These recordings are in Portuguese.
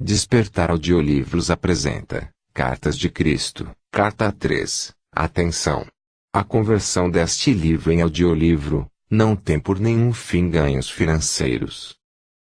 Despertar Audiolivros apresenta Cartas de Cristo, Carta 3. Atenção! A conversão deste livro em audiolivro não tem por nenhum fim ganhos financeiros.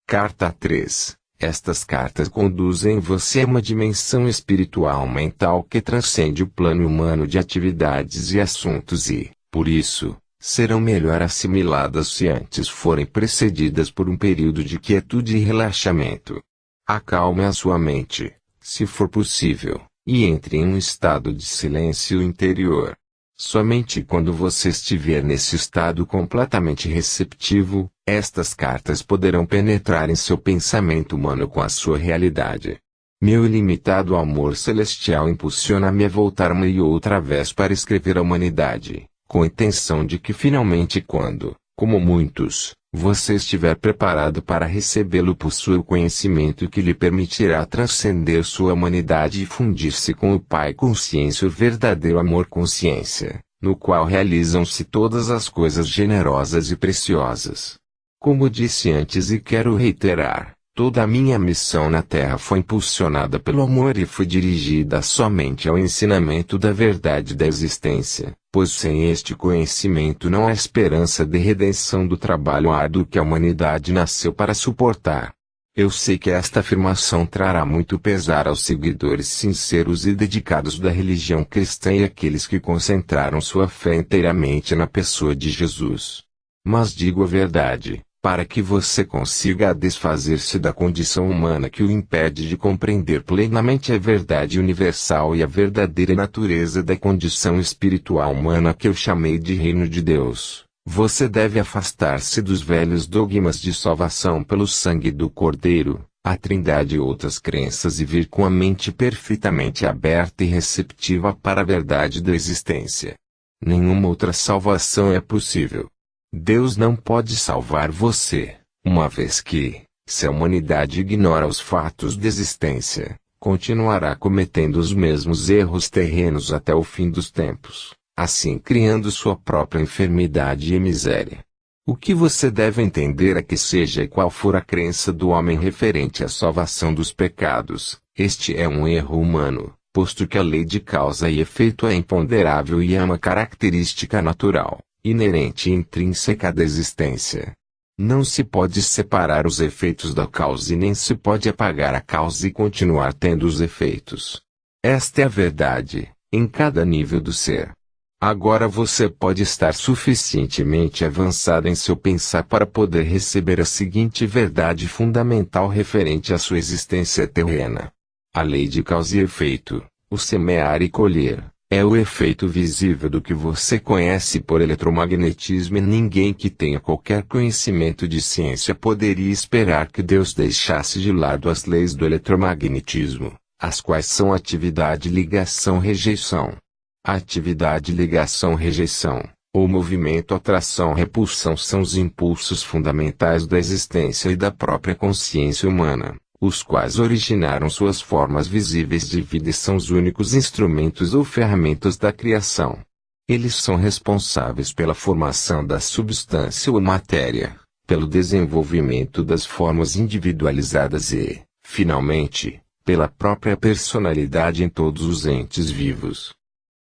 Carta 3. Estas cartas conduzem você a uma dimensão espiritual mental que transcende o plano humano de atividades e assuntos e, por isso, serão melhor assimiladas se antes forem precedidas por um período de quietude e relaxamento. Acalme a sua mente, se for possível, e entre em um estado de silêncio interior. Somente quando você estiver nesse estado completamente receptivo, estas cartas poderão penetrar em seu pensamento humano com a sua realidade. Meu ilimitado amor celestial impulsiona-me a voltar uma e outra vez para escrever à humanidade, com a intenção de que finalmente quando, como muitos, você estiver preparado para recebê-lo possua o conhecimento que lhe permitirá transcender sua humanidade e fundir-se com o Pai Consciência, o verdadeiro amor-consciência, no qual realizam-se todas as coisas generosas e preciosas. Como disse antes e quero reiterar, toda a minha missão na Terra foi impulsionada pelo amor e foi dirigida somente ao ensinamento da verdade da existência, pois sem este conhecimento não há esperança de redenção do trabalho árduo que a humanidade nasceu para suportar. Eu sei que esta afirmação trará muito pesar aos seguidores sinceros e dedicados da religião cristã e àqueles que concentraram sua fé inteiramente na pessoa de Jesus. Mas digo a verdade, para que você consiga desfazer-se da condição humana que o impede de compreender plenamente a verdade universal e a verdadeira natureza da condição espiritual humana que eu chamei de Reino de Deus, você deve afastar-se dos velhos dogmas de salvação pelo sangue do Cordeiro, a Trindade e outras crenças e vir com a mente perfeitamente aberta e receptiva para a verdade da existência. Nenhuma outra salvação é possível. Deus não pode salvar você, uma vez que, se a humanidade ignora os fatos da existência, continuará cometendo os mesmos erros terrenos até o fim dos tempos, assim criando sua própria enfermidade e miséria. O que você deve entender é que seja qual for a crença do homem referente à salvação dos pecados, este é um erro humano, posto que a lei de causa e efeito é imponderável e é uma característica natural, inerente e intrínseca da existência. Não se pode separar os efeitos da causa e nem se pode apagar a causa e continuar tendo os efeitos. Esta é a verdade, em cada nível do ser. Agora você pode estar suficientemente avançado em seu pensar para poder receber a seguinte verdade fundamental referente à sua existência terrena. A lei de causa e efeito, o semear e colher, é o efeito visível do que você conhece por eletromagnetismo e ninguém que tenha qualquer conhecimento de ciência poderia esperar que Deus deixasse de lado as leis do eletromagnetismo, as quais são atividade, ligação, rejeição. A atividade, ligação, rejeição, ou movimento, atração, repulsão são os impulsos fundamentais da existência e da própria consciência humana, os quais originaram suas formas visíveis de vida e são os únicos instrumentos ou ferramentas da criação. Eles são responsáveis pela formação da substância ou matéria, pelo desenvolvimento das formas individualizadas e, finalmente, pela própria personalidade em todos os entes vivos.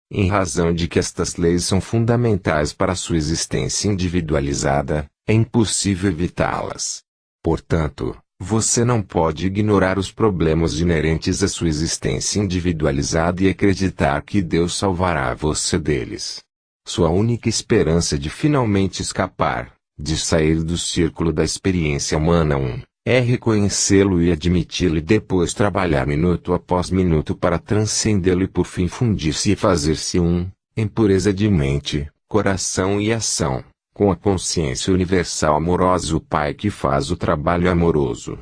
Em razão de que estas leis são fundamentais para a sua existência individualizada, é impossível evitá-las. Portanto, você não pode ignorar os problemas inerentes à sua existência individualizada e acreditar que Deus salvará você deles. Sua única esperança de finalmente escapar, de sair do círculo da experiência humana é reconhecê-lo e admiti-lo e depois trabalhar minuto após minuto para transcendê-lo e por fim fundir-se e fazer-se em pureza de mente, coração e ação, com a consciência universal amorosa, o Pai que faz o trabalho amoroso.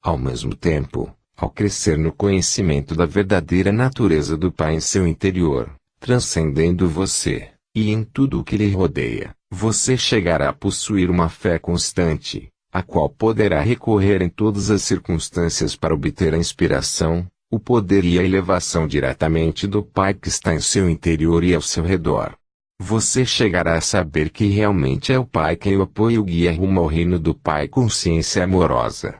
Ao mesmo tempo, ao crescer no conhecimento da verdadeira natureza do Pai em seu interior, transcendendo você, e em tudo o que lhe rodeia, você chegará a possuir uma fé constante, a qual poderá recorrer em todas as circunstâncias para obter a inspiração, o poder e a elevação diretamente do Pai que está em seu interior e ao seu redor. Você chegará a saber que realmente é o Pai quem o apoia e o guia rumo ao reino do Pai, consciência amorosa.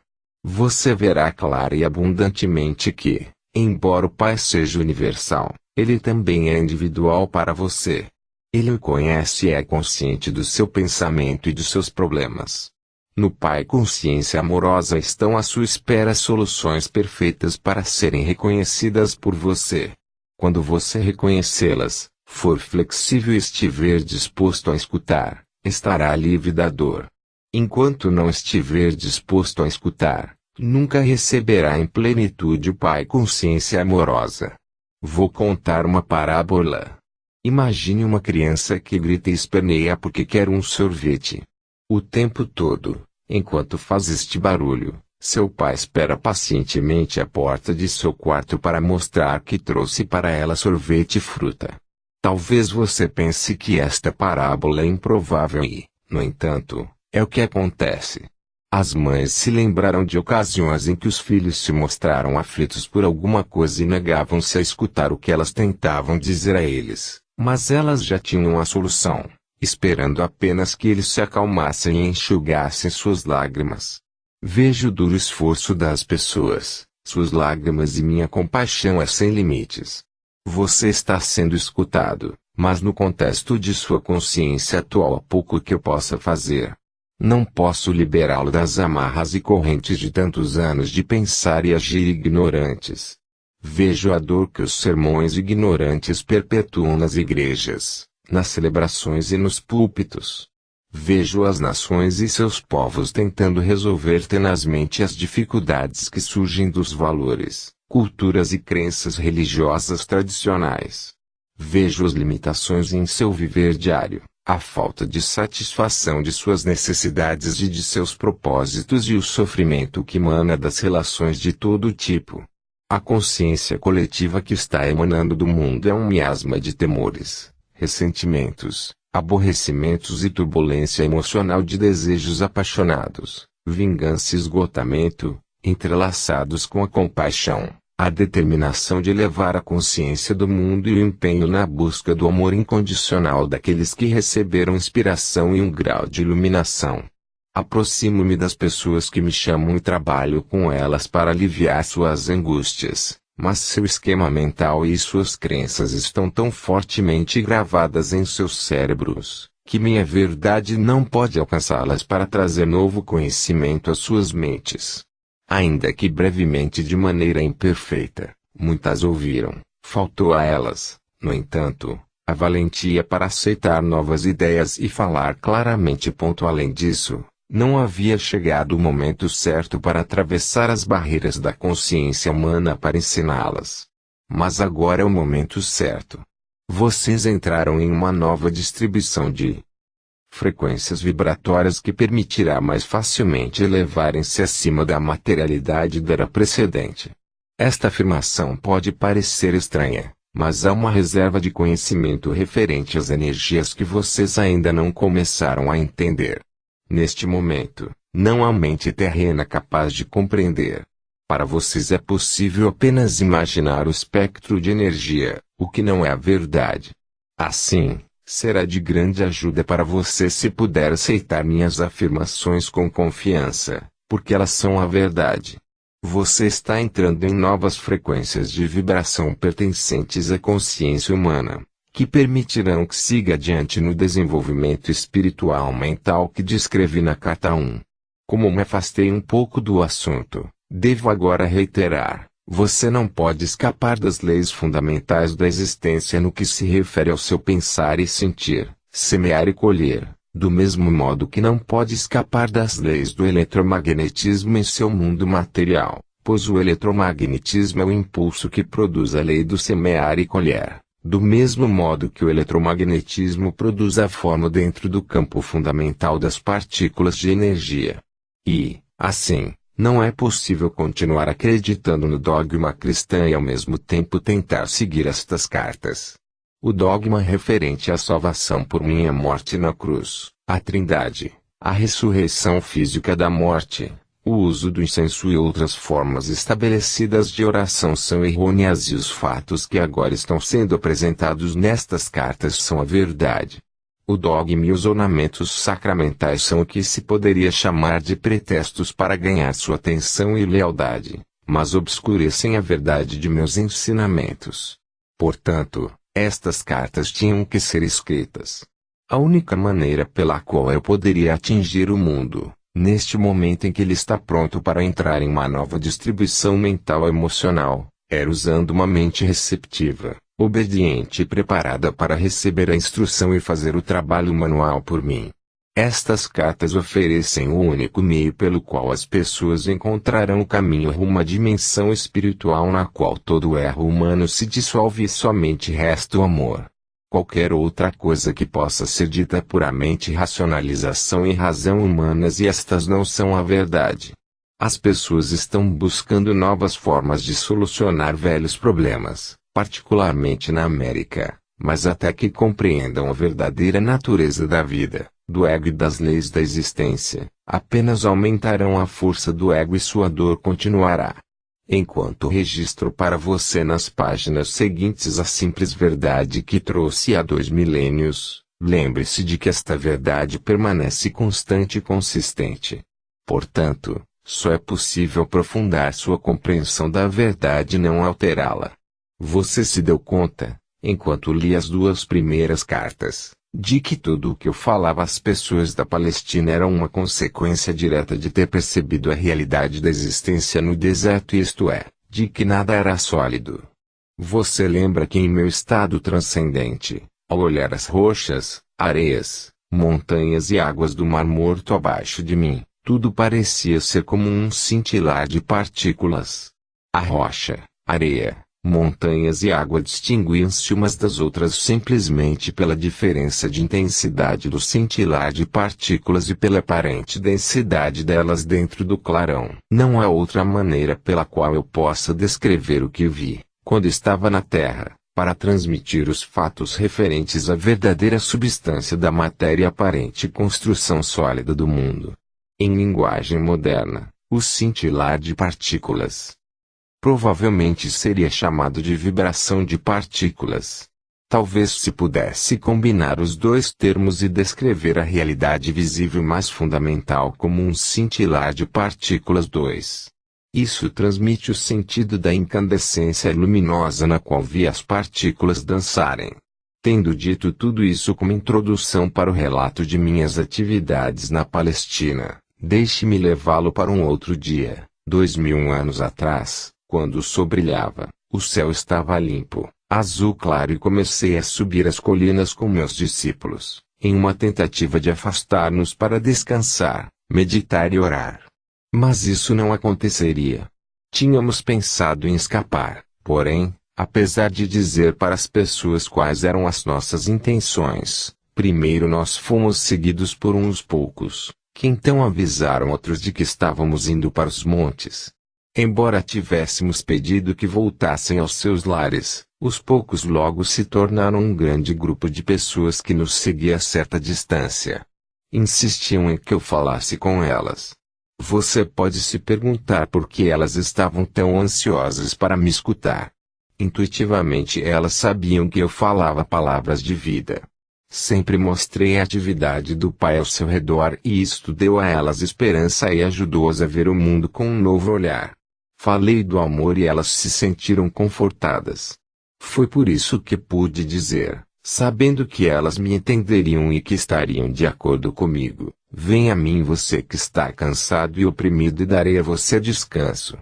Você verá clara e abundantemente que, embora o Pai seja universal, Ele também é individual para você. Ele o conhece e é consciente do seu pensamento e dos seus problemas. No Pai Consciência Amorosa estão à sua espera soluções perfeitas para serem reconhecidas por você. Quando você reconhecê-las, for flexível e estiver disposto a escutar, estará livre da dor. Enquanto não estiver disposto a escutar, nunca receberá em plenitude o Pai Consciência Amorosa. Vou contar uma parábola. Imagine uma criança que grita e esperneia porque quer um sorvete. O tempo todo, enquanto faz este barulho, seu pai espera pacientemente à porta de seu quarto para mostrar que trouxe para ela sorvete e fruta. Talvez você pense que esta parábola é improvável e, no entanto, é o que acontece. As mães se lembraram de ocasiões em que os filhos se mostraram aflitos por alguma coisa e negavam-se a escutar o que elas tentavam dizer a eles, mas elas já tinham a solução, esperando apenas que eles se acalmassem e enxugassem suas lágrimas. Vejo o duro esforço das pessoas, suas lágrimas e minha compaixão é sem limites. Você está sendo escutado, mas no contexto de sua consciência atual há pouco que eu possa fazer. Não posso liberá-lo das amarras e correntes de tantos anos de pensar e agir ignorantes. Vejo a dor que os sermões ignorantes perpetuam nas igrejas, nas celebrações e nos púlpitos. Vejo as nações e seus povos tentando resolver tenazmente as dificuldades que surgem dos valores, culturas e crenças religiosas tradicionais. Vejo as limitações em seu viver diário, a falta de satisfação de suas necessidades e de seus propósitos e o sofrimento que emana das relações de todo tipo. A consciência coletiva que está emanando do mundo é um miasma de temores, ressentimentos, aborrecimentos e turbulência emocional de desejos apaixonados, vingança e esgotamento, entrelaçados com a compaixão, a determinação de elevar a consciência do mundo e o empenho na busca do amor incondicional daqueles que receberam inspiração e um grau de iluminação. Aproximo-me das pessoas que me chamam e trabalho com elas para aliviar suas angústias, mas seu esquema mental e suas crenças estão tão fortemente gravadas em seus cérebros, que minha verdade não pode alcançá-las para trazer novo conhecimento às suas mentes. Ainda que brevemente de maneira imperfeita, muitas ouviram, faltou a elas, no entanto, a valentia para aceitar novas ideias e falar claramente. Além disso, não havia chegado o momento certo para atravessar as barreiras da consciência humana para ensiná-las. Mas agora é o momento certo. Vocês entraram em uma nova distribuição de frequências vibratórias que permitirá mais facilmente elevarem-se acima da materialidade da era precedente. Esta afirmação pode parecer estranha, mas há uma reserva de conhecimento referente às energias que vocês ainda não começaram a entender. Neste momento, não há mente terrena capaz de compreender. Para vocês é possível apenas imaginar o espectro de energia, o que não é a verdade. Assim, será de grande ajuda para você se puder aceitar minhas afirmações com confiança, porque elas são a verdade. Você está entrando em novas frequências de vibração pertencentes à consciência humana, que permitirão que siga adiante no desenvolvimento espiritual mental que descrevi na carta 1. Como me afastei um pouco do assunto, devo agora reiterar: você não pode escapar das leis fundamentais da existência no que se refere ao seu pensar e sentir, semear e colher, do mesmo modo que não pode escapar das leis do eletromagnetismo em seu mundo material, pois o eletromagnetismo é o impulso que produz a lei do semear e colher, do mesmo modo que o eletromagnetismo produz a forma dentro do campo fundamental das partículas de energia. E, assim, não é possível continuar acreditando no dogma cristão e ao mesmo tempo tentar seguir estas cartas. O dogma referente à salvação por minha morte na cruz, a Trindade, a ressurreição física da morte, o uso do incenso e outras formas estabelecidas de oração são errôneas e os fatos que agora estão sendo apresentados nestas cartas são a verdade. O dogma e os ornamentos sacramentais são o que se poderia chamar de pretextos para ganhar sua atenção e lealdade, mas obscurecem a verdade de meus ensinamentos. Portanto, estas cartas tinham que ser escritas. A única maneira pela qual eu poderia atingir o mundo, neste momento em que ele está pronto para entrar em uma nova distribuição mental-emocional, era usando uma mente receptiva, obediente e preparada para receber a instrução e fazer o trabalho manual por mim. Estas cartas oferecem o único meio pelo qual as pessoas encontrarão o caminho rumo à dimensão espiritual na qual todo erro humano se dissolve e somente resta o amor. Qualquer outra coisa que possa ser dita é puramente racionalização e razão humanas e estas não são a verdade. As pessoas estão buscando novas formas de solucionar velhos problemas, particularmente na América, mas até que compreendam a verdadeira natureza da vida, do ego e das leis da existência, apenas aumentarão a força do ego e sua dor continuará. Enquanto registro para você nas páginas seguintes a simples verdade que trouxe há 2 milênios, lembre-se de que esta verdade permanece constante e consistente. Portanto, só é possível aprofundar sua compreensão da verdade e não alterá-la. Você se deu conta, enquanto li as 2 primeiras cartas, de que tudo o que eu falava às pessoas da Palestina era uma consequência direta de ter percebido a realidade da existência no deserto, isto é, de que nada era sólido. Você lembra que em meu estado transcendente, ao olhar as rochas, areias, montanhas e águas do Mar Morto abaixo de mim, tudo parecia ser como um cintilar de partículas. A rocha, areia, montanhas e água distinguiam-se umas das outras simplesmente pela diferença de intensidade do cintilar de partículas e pela aparente densidade delas dentro do clarão. Não há outra maneira pela qual eu possa descrever o que vi, quando estava na Terra, para transmitir os fatos referentes à verdadeira substância da matéria e aparente construção sólida do mundo. Em linguagem moderna, o cintilar de partículas provavelmente seria chamado de vibração de partículas. Talvez se pudesse combinar os 2 termos e descrever a realidade visível mais fundamental como um cintilar de partículas 2. Isso transmite o sentido da incandescência luminosa na qual vi as partículas dançarem. Tendo dito tudo isso como introdução para o relato de minhas atividades na Palestina, deixe-me levá-lo para um outro dia, 2000 anos atrás. Quando o sol brilhava, o céu estava limpo, azul claro e comecei a subir as colinas com meus discípulos, em uma tentativa de afastar-nos para descansar, meditar e orar. Mas isso não aconteceria. Tínhamos pensado em escapar, porém, apesar de dizer para as pessoas quais eram as nossas intenções, primeiro nós fomos seguidos por uns poucos, que então avisaram outros de que estávamos indo para os montes. Embora tivéssemos pedido que voltassem aos seus lares, os poucos logo se tornaram um grande grupo de pessoas que nos seguia a certa distância. Insistiam em que eu falasse com elas. Você pode se perguntar por que elas estavam tão ansiosas para me escutar. Intuitivamente elas sabiam que eu falava palavras de vida. Sempre mostrei a atividade do Pai ao seu redor e isto deu a elas esperança e ajudou-as a ver o mundo com um novo olhar. Falei do amor e elas se sentiram confortadas. Foi por isso que pude dizer, sabendo que elas me entenderiam e que estariam de acordo comigo, venha a mim você que está cansado e oprimido e darei a você descanso.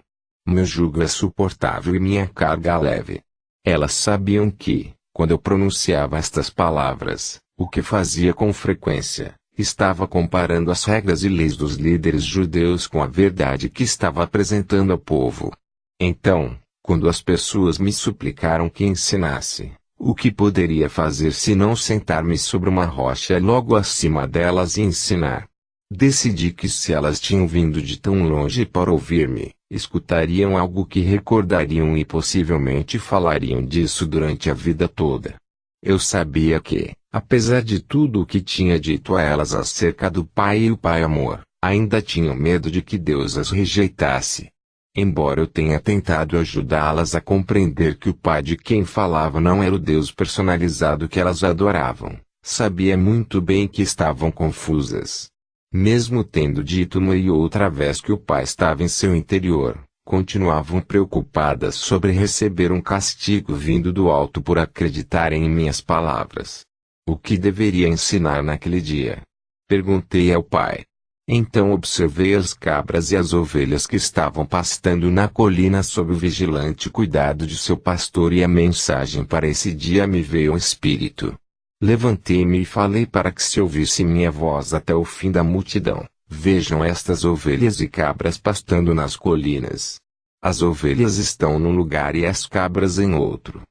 Meu jugo é suportável e minha carga leve. Elas sabiam que, quando eu pronunciava estas palavras, o que fazia com frequência, estava comparando as regras e leis dos líderes judeus com a verdade que estava apresentando ao povo. Então, quando as pessoas me suplicaram que ensinasse, o que poderia fazer se não sentar-me sobre uma rocha logo acima delas e ensinar? Decidi que se elas tinham vindo de tão longe para ouvir-me, escutariam algo que recordariam e possivelmente falariam disso durante a vida toda. Eu sabia que, apesar de tudo o que tinha dito a elas acerca do Pai e o Pai Amor, ainda tinham medo de que Deus as rejeitasse. Embora eu tenha tentado ajudá-las a compreender que o Pai de quem falava não era o Deus personalizado que elas adoravam, Sabia muito bem que estavam confusas. Mesmo tendo dito uma e outra vez que o pai estava em seu interior, continuavam preocupadas sobre receber um castigo vindo do alto por acreditarem em minhas palavras. O que deveria ensinar naquele dia? Perguntei ao pai. Então observei as cabras e as ovelhas que estavam pastando na colina sob o vigilante cuidado de seu pastor, e a mensagem para esse dia me veio ao espírito. Levantei-me e falei para que se ouvisse minha voz até o fim da multidão. Vejam estas ovelhas e cabras pastando nas colinas. As ovelhas estão num lugar e as cabras em outro.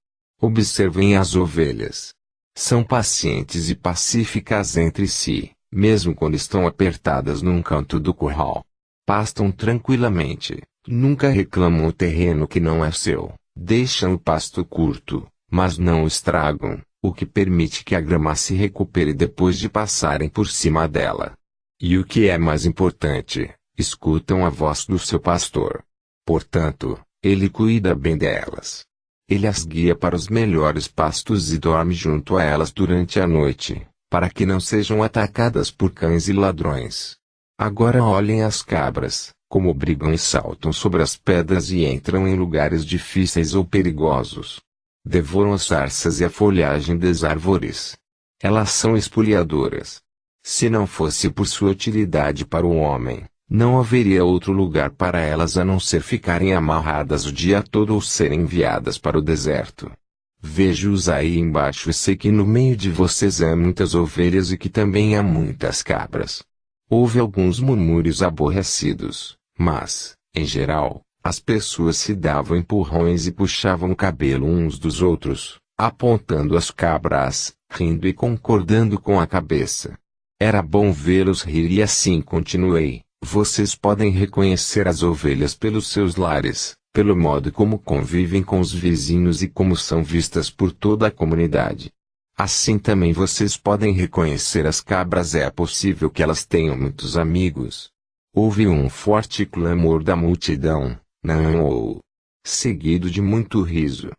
Observem as ovelhas. São pacientes e pacíficas entre si, mesmo quando estão apertadas num canto do curral. Pastam tranquilamente, nunca reclamam o terreno que não é seu, deixam o pasto curto, mas não o estragam, o que permite que a grama se recupere depois de passarem por cima dela. E o que é mais importante, escutam a voz do seu pastor. Portanto, ele cuida bem delas. Ele as guia para os melhores pastos e dorme junto a elas durante a noite, para que não sejam atacadas por cães e ladrões. Agora olhem as cabras, como brigam e saltam sobre as pedras e entram em lugares difíceis ou perigosos. Devoram as sarças e a folhagem das árvores. Elas são espoliadoras. Se não fosse por sua utilidade para o homem, não haveria outro lugar para elas a não ser ficarem amarradas o dia todo ou serem enviadas para o deserto. Vejo-os aí embaixo e sei que no meio de vocês há muitas ovelhas e que também há muitas cabras. Houve alguns murmúrios aborrecidos, mas, em geral, as pessoas se davam empurrões e puxavam o cabelo uns dos outros, apontando as cabras, rindo e concordando com a cabeça. Era bom vê-los rir e assim continuei. Vocês podem reconhecer as ovelhas pelos seus lares, pelo modo como convivem com os vizinhos e como são vistas por toda a comunidade. Assim também vocês podem reconhecer as cabras. É possível que elas tenham muitos amigos. Houve um forte clamor da multidão, não ou, seguido de muito riso.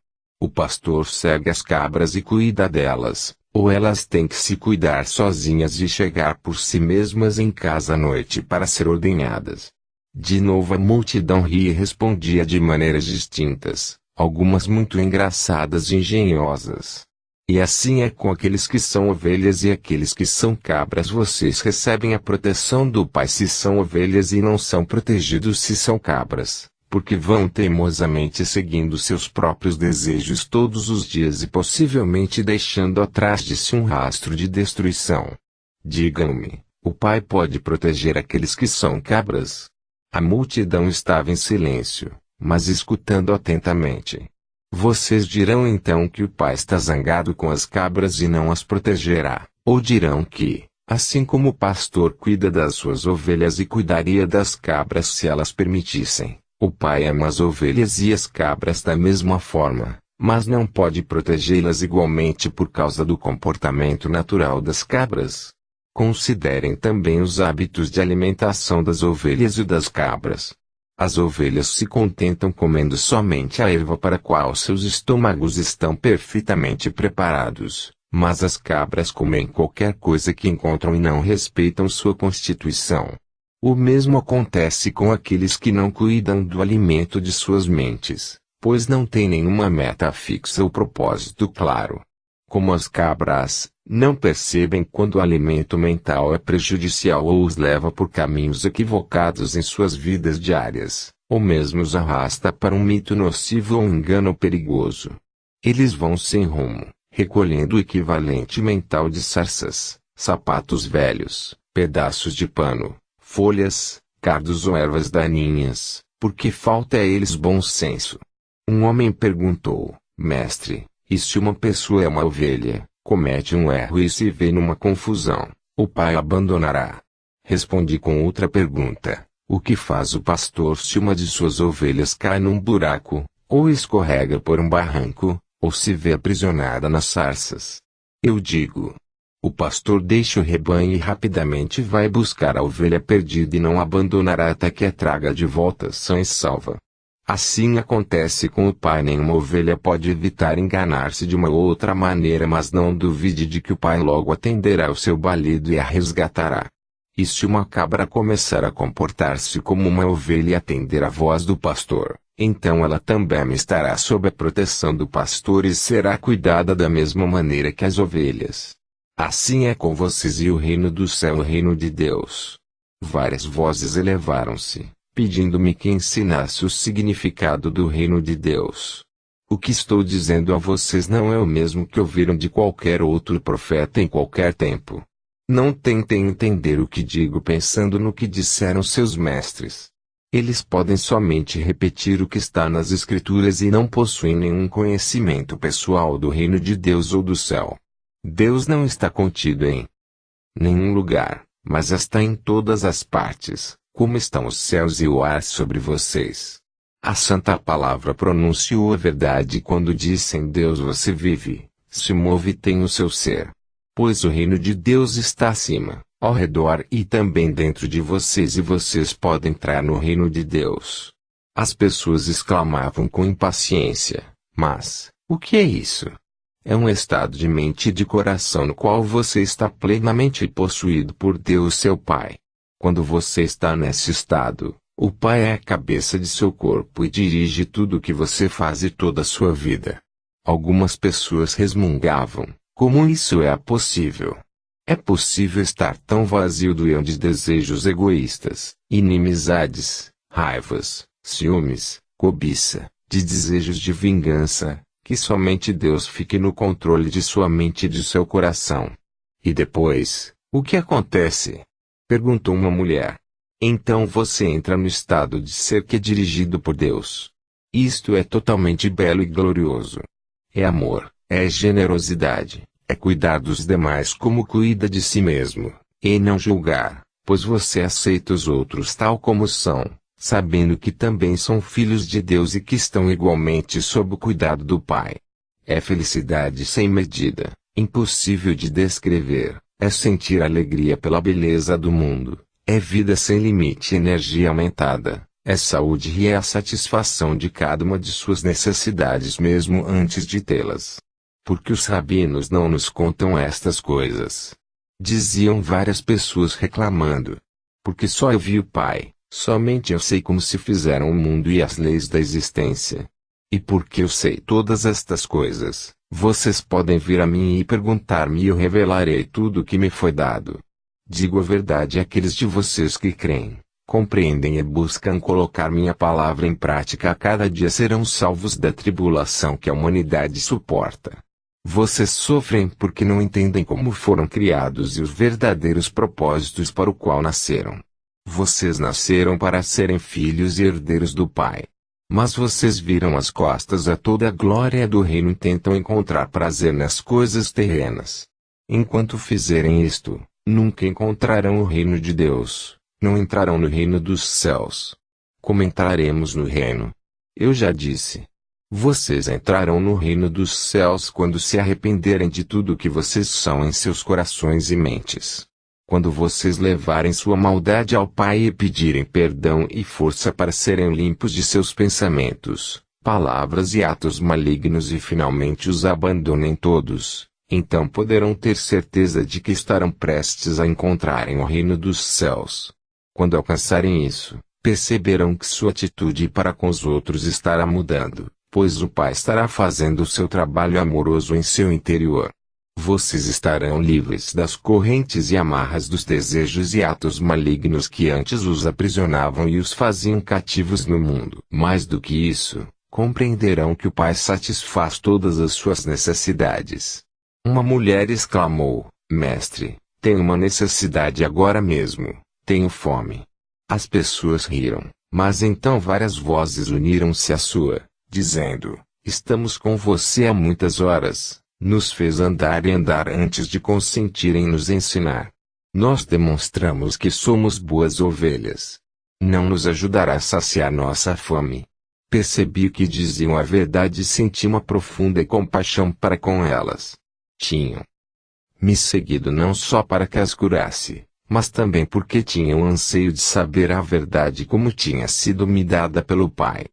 O pastor segue as cabras e cuida delas, ou elas têm que se cuidar sozinhas e chegar por si mesmas em casa à noite para ser ordenhadas. De novo a multidão ria e respondia de maneiras distintas, algumas muito engraçadas e engenhosas. E assim é com aqueles que são ovelhas e aqueles que são cabras. Vocês recebem a proteção do Pai se são ovelhas e não são protegidos se são cabras, porque vão teimosamente seguindo seus próprios desejos todos os dias e possivelmente deixando atrás de si um rastro de destruição. Digam-me, o Pai pode proteger aqueles que são cabras? A multidão estava em silêncio, mas escutando atentamente. Vocês dirão então que o Pai está zangado com as cabras e não as protegerá, ou dirão que, assim como o pastor cuida das suas ovelhas e cuidaria das cabras se elas permitissem, o Pai ama as ovelhas e as cabras da mesma forma, mas não pode protegê-las igualmente por causa do comportamento natural das cabras. Considerem também os hábitos de alimentação das ovelhas e das cabras. As ovelhas se contentam comendo somente a erva para a qual seus estômagos estão perfeitamente preparados, mas as cabras comem qualquer coisa que encontram e não respeitam sua constituição. O mesmo acontece com aqueles que não cuidam do alimento de suas mentes, pois não têm nenhuma meta fixa ou propósito claro. Como as cabras, não percebem quando o alimento mental é prejudicial ou os leva por caminhos equivocados em suas vidas diárias, ou mesmo os arrasta para um mito nocivo ou um engano perigoso. Eles vão sem rumo, recolhendo o equivalente mental de sarças, sapatos velhos, pedaços de pano, folhas, cardos ou ervas daninhas, porque falta a eles bom senso. Um homem perguntou, Mestre, e se uma pessoa é uma ovelha, comete um erro e se vê numa confusão, o pai abandonará? Respondi com outra pergunta, o que faz o pastor se uma de suas ovelhas cai num buraco, ou escorrega por um barranco, ou se vê aprisionada nas sarças? Eu digo, o pastor deixa o rebanho e rapidamente vai buscar a ovelha perdida e não abandonará até que a traga de volta sã e salva. Assim acontece com o Pai. Nenhuma ovelha pode evitar enganar-se de uma ou outra maneira, mas não duvide de que o Pai logo atenderá ao seu balido e a resgatará. E se uma cabra começar a comportar-se como uma ovelha e atender à voz do pastor, então ela também estará sob a proteção do pastor e será cuidada da mesma maneira que as ovelhas. Assim é com vocês e o reino do céu, o reino de Deus. Várias vozes elevaram-se, pedindo-me que ensinasse o significado do reino de Deus. O que estou dizendo a vocês não é o mesmo que ouviram de qualquer outro profeta em qualquer tempo. Não tentem entender o que digo pensando no que disseram seus mestres. Eles podem somente repetir o que está nas Escrituras e não possuem nenhum conhecimento pessoal do reino de Deus ou do céu. Deus não está contido em nenhum lugar, mas está em todas as partes, como estão os céus e o ar sobre vocês. A Santa Palavra pronunciou a verdade quando disse: em Deus você vive, se move e tem o seu ser. Pois o reino de Deus está acima, ao redor e também dentro de vocês, e vocês podem entrar no reino de Deus. As pessoas exclamavam com impaciência: mas, o que é isso? É um estado de mente e de coração no qual você está plenamente possuído por Deus seu Pai. Quando você está nesse estado, o Pai é a cabeça de seu corpo e dirige tudo o que você faz e toda a sua vida. Algumas pessoas resmungavam: como isso é possível? É possível estar tão vazio de desejos egoístas, inimizades, raivas, ciúmes, cobiça, de desejos de vingança, que somente Deus fique no controle de sua mente e de seu coração. E depois, o que acontece? Perguntou uma mulher. Então você entra no estado de ser que é dirigido por Deus. Isto é totalmente belo e glorioso. É amor, é generosidade, é cuidar dos demais como cuida de si mesmo, e não julgar, pois você aceita os outros tal como são, sabendo que também são filhos de Deus e que estão igualmente sob o cuidado do Pai. É felicidade sem medida, impossível de descrever, é sentir alegria pela beleza do mundo, é vida sem limite e energia aumentada, é saúde e é a satisfação de cada uma de suas necessidades mesmo antes de tê-las. Porque os rabinos não nos contam estas coisas? Diziam várias pessoas reclamando. Porque só eu vi o Pai, somente eu sei como se fizeram o mundo e as leis da existência. E porque eu sei todas estas coisas, vocês podem vir a mim e perguntar-me e eu revelarei tudo o que me foi dado. Digo a verdade àqueles de vocês que creem, compreendem e buscam colocar minha palavra em prática, a cada dia serão salvos da tribulação que a humanidade suporta. Vocês sofrem porque não entendem como foram criados e os verdadeiros propósitos para o qual nasceram. Vocês nasceram para serem filhos e herdeiros do Pai. Mas vocês viram as costas a toda a glória do reino e tentam encontrar prazer nas coisas terrenas. Enquanto fizerem isto, nunca encontrarão o reino de Deus, não entrarão no reino dos céus. Como entraremos no reino? Eu já disse. Vocês entrarão no reino dos céus quando se arrependerem de tudo o que vocês são em seus corações e mentes. Quando vocês levarem sua maldade ao Pai e pedirem perdão e força para serem limpos de seus pensamentos, palavras e atos malignos e finalmente os abandonem todos, então poderão ter certeza de que estarão prestes a encontrarem o reino dos céus. Quando alcançarem isso, perceberão que sua atitude para com os outros estará mudando, pois o Pai estará fazendo o seu trabalho amoroso em seu interior. Vocês estarão livres das correntes e amarras dos desejos e atos malignos que antes os aprisionavam e os faziam cativos no mundo. Mais do que isso, compreenderão que o Pai satisfaz todas as suas necessidades. Uma mulher exclamou: Mestre, tenho uma necessidade agora mesmo, tenho fome. As pessoas riram, mas então várias vozes uniram-se à sua, dizendo: Estamos com você há muitas horas, nos fez andar e andar antes de consentir em nos ensinar. Nós demonstramos que somos boas ovelhas. Não nos ajudará a saciar nossa fome. Percebi que diziam a verdade e senti uma profunda compaixão para com elas. Tinham me seguido não só para que as curasse, mas também porque tinham anseio de saber a verdade como tinha sido me dada pelo Pai.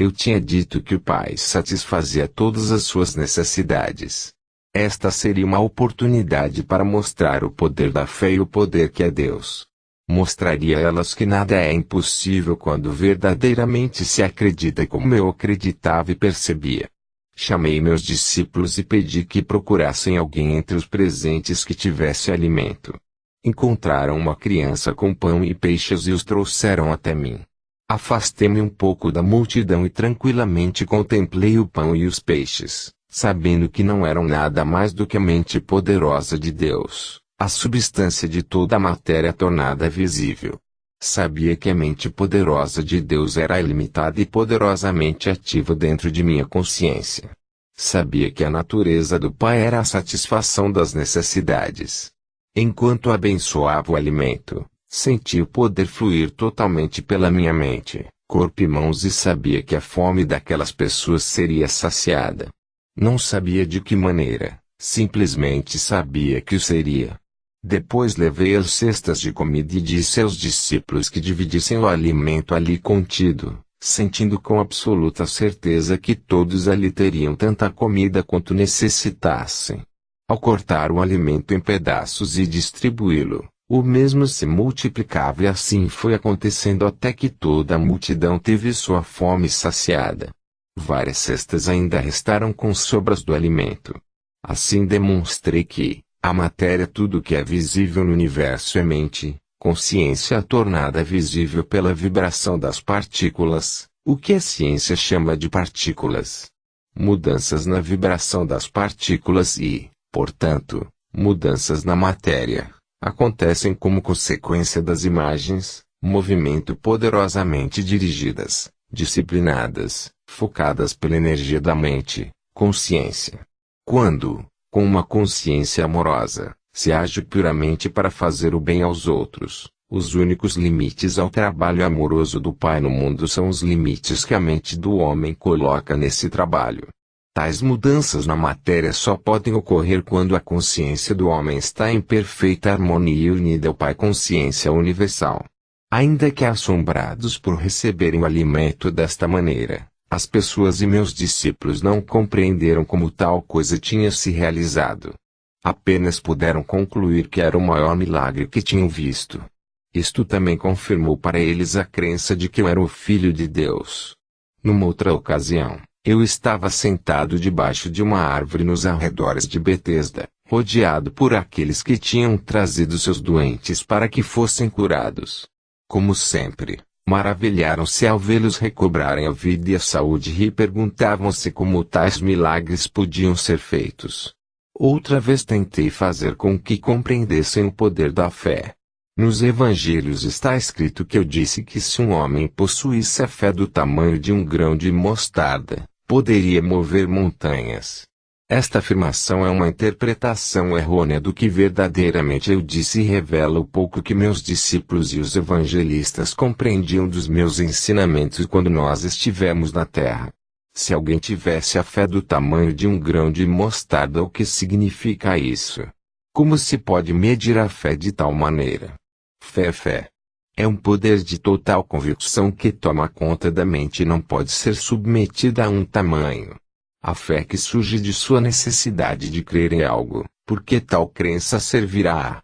Eu tinha dito que o Pai satisfazia todas as suas necessidades. Esta seria uma oportunidade para mostrar o poder da fé e o poder que é Deus. Mostraria a elas que nada é impossível quando verdadeiramente se acredita como eu acreditava e percebia. Chamei meus discípulos e pedi que procurassem alguém entre os presentes que tivesse alimento. Encontraram uma criança com pão e peixes e os trouxeram até mim. Afastei-me um pouco da multidão e tranquilamente contemplei o pão e os peixes, sabendo que não eram nada mais do que a mente poderosa de Deus, a substância de toda a matéria tornada visível. Sabia que a mente poderosa de Deus era ilimitada e poderosamente ativa dentro de minha consciência. Sabia que a natureza do Pai era a satisfação das necessidades. Enquanto abençoava o alimento, senti o poder fluir totalmente pela minha mente, corpo e mãos e sabia que a fome daquelas pessoas seria saciada. Não sabia de que maneira, simplesmente sabia que o seria. Depois levei as cestas de comida e disse aos discípulos que dividissem o alimento ali contido, sentindo com absoluta certeza que todos ali teriam tanta comida quanto necessitassem. Ao cortar o alimento em pedaços e distribuí-lo, o mesmo se multiplicava e assim foi acontecendo até que toda a multidão teve sua fome saciada. Várias cestas ainda restaram com sobras do alimento. Assim demonstrei que, a matéria, tudo que é visível no universo é mente, consciência tornada visível pela vibração das partículas, o que a ciência chama de partículas. Mudanças na vibração das partículas e, portanto, mudanças na matéria, acontecem como consequência das imagens, movimento poderosamente dirigidas, disciplinadas, focadas pela energia da mente, consciência. Quando, com uma consciência amorosa, se age puramente para fazer o bem aos outros, os únicos limites ao trabalho amoroso do Pai no mundo são os limites que a mente do homem coloca nesse trabalho. Tais mudanças na matéria só podem ocorrer quando a consciência do homem está em perfeita harmonia e unida ao Pai Consciência Universal. Ainda que assombrados por receberem o alimento desta maneira, as pessoas e meus discípulos não compreenderam como tal coisa tinha se realizado. Apenas puderam concluir que era o maior milagre que tinham visto. Isto também confirmou para eles a crença de que eu era o Filho de Deus. Numa outra ocasião, eu estava sentado debaixo de uma árvore nos arredores de Betesda, rodeado por aqueles que tinham trazido seus doentes para que fossem curados. Como sempre, maravilharam-se ao vê-los recobrarem a vida e a saúde e perguntavam-se como tais milagres podiam ser feitos. Outra vez tentei fazer com que compreendessem o poder da fé. Nos evangelhos está escrito que eu disse que se um homem possuísse a fé do tamanho de um grão de mostarda, poderia mover montanhas. Esta afirmação é uma interpretação errônea do que verdadeiramente eu disse e revela o pouco que meus discípulos e os evangelistas compreendiam dos meus ensinamentos quando nós estivemos na terra. Se alguém tivesse a fé do tamanho de um grão de mostarda, o que significa isso? Como se pode medir a fé de tal maneira? Fé é fé. É um poder de total convicção que toma conta da mente e não pode ser submetida a um tamanho. A fé que surge de sua necessidade de crer em algo, porque tal crença servirá a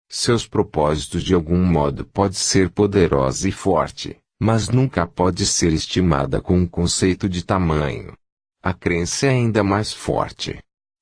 seus propósitos de algum modo pode ser poderosa e forte, mas nunca pode ser estimada com um conceito de tamanho. A crença é ainda mais forte.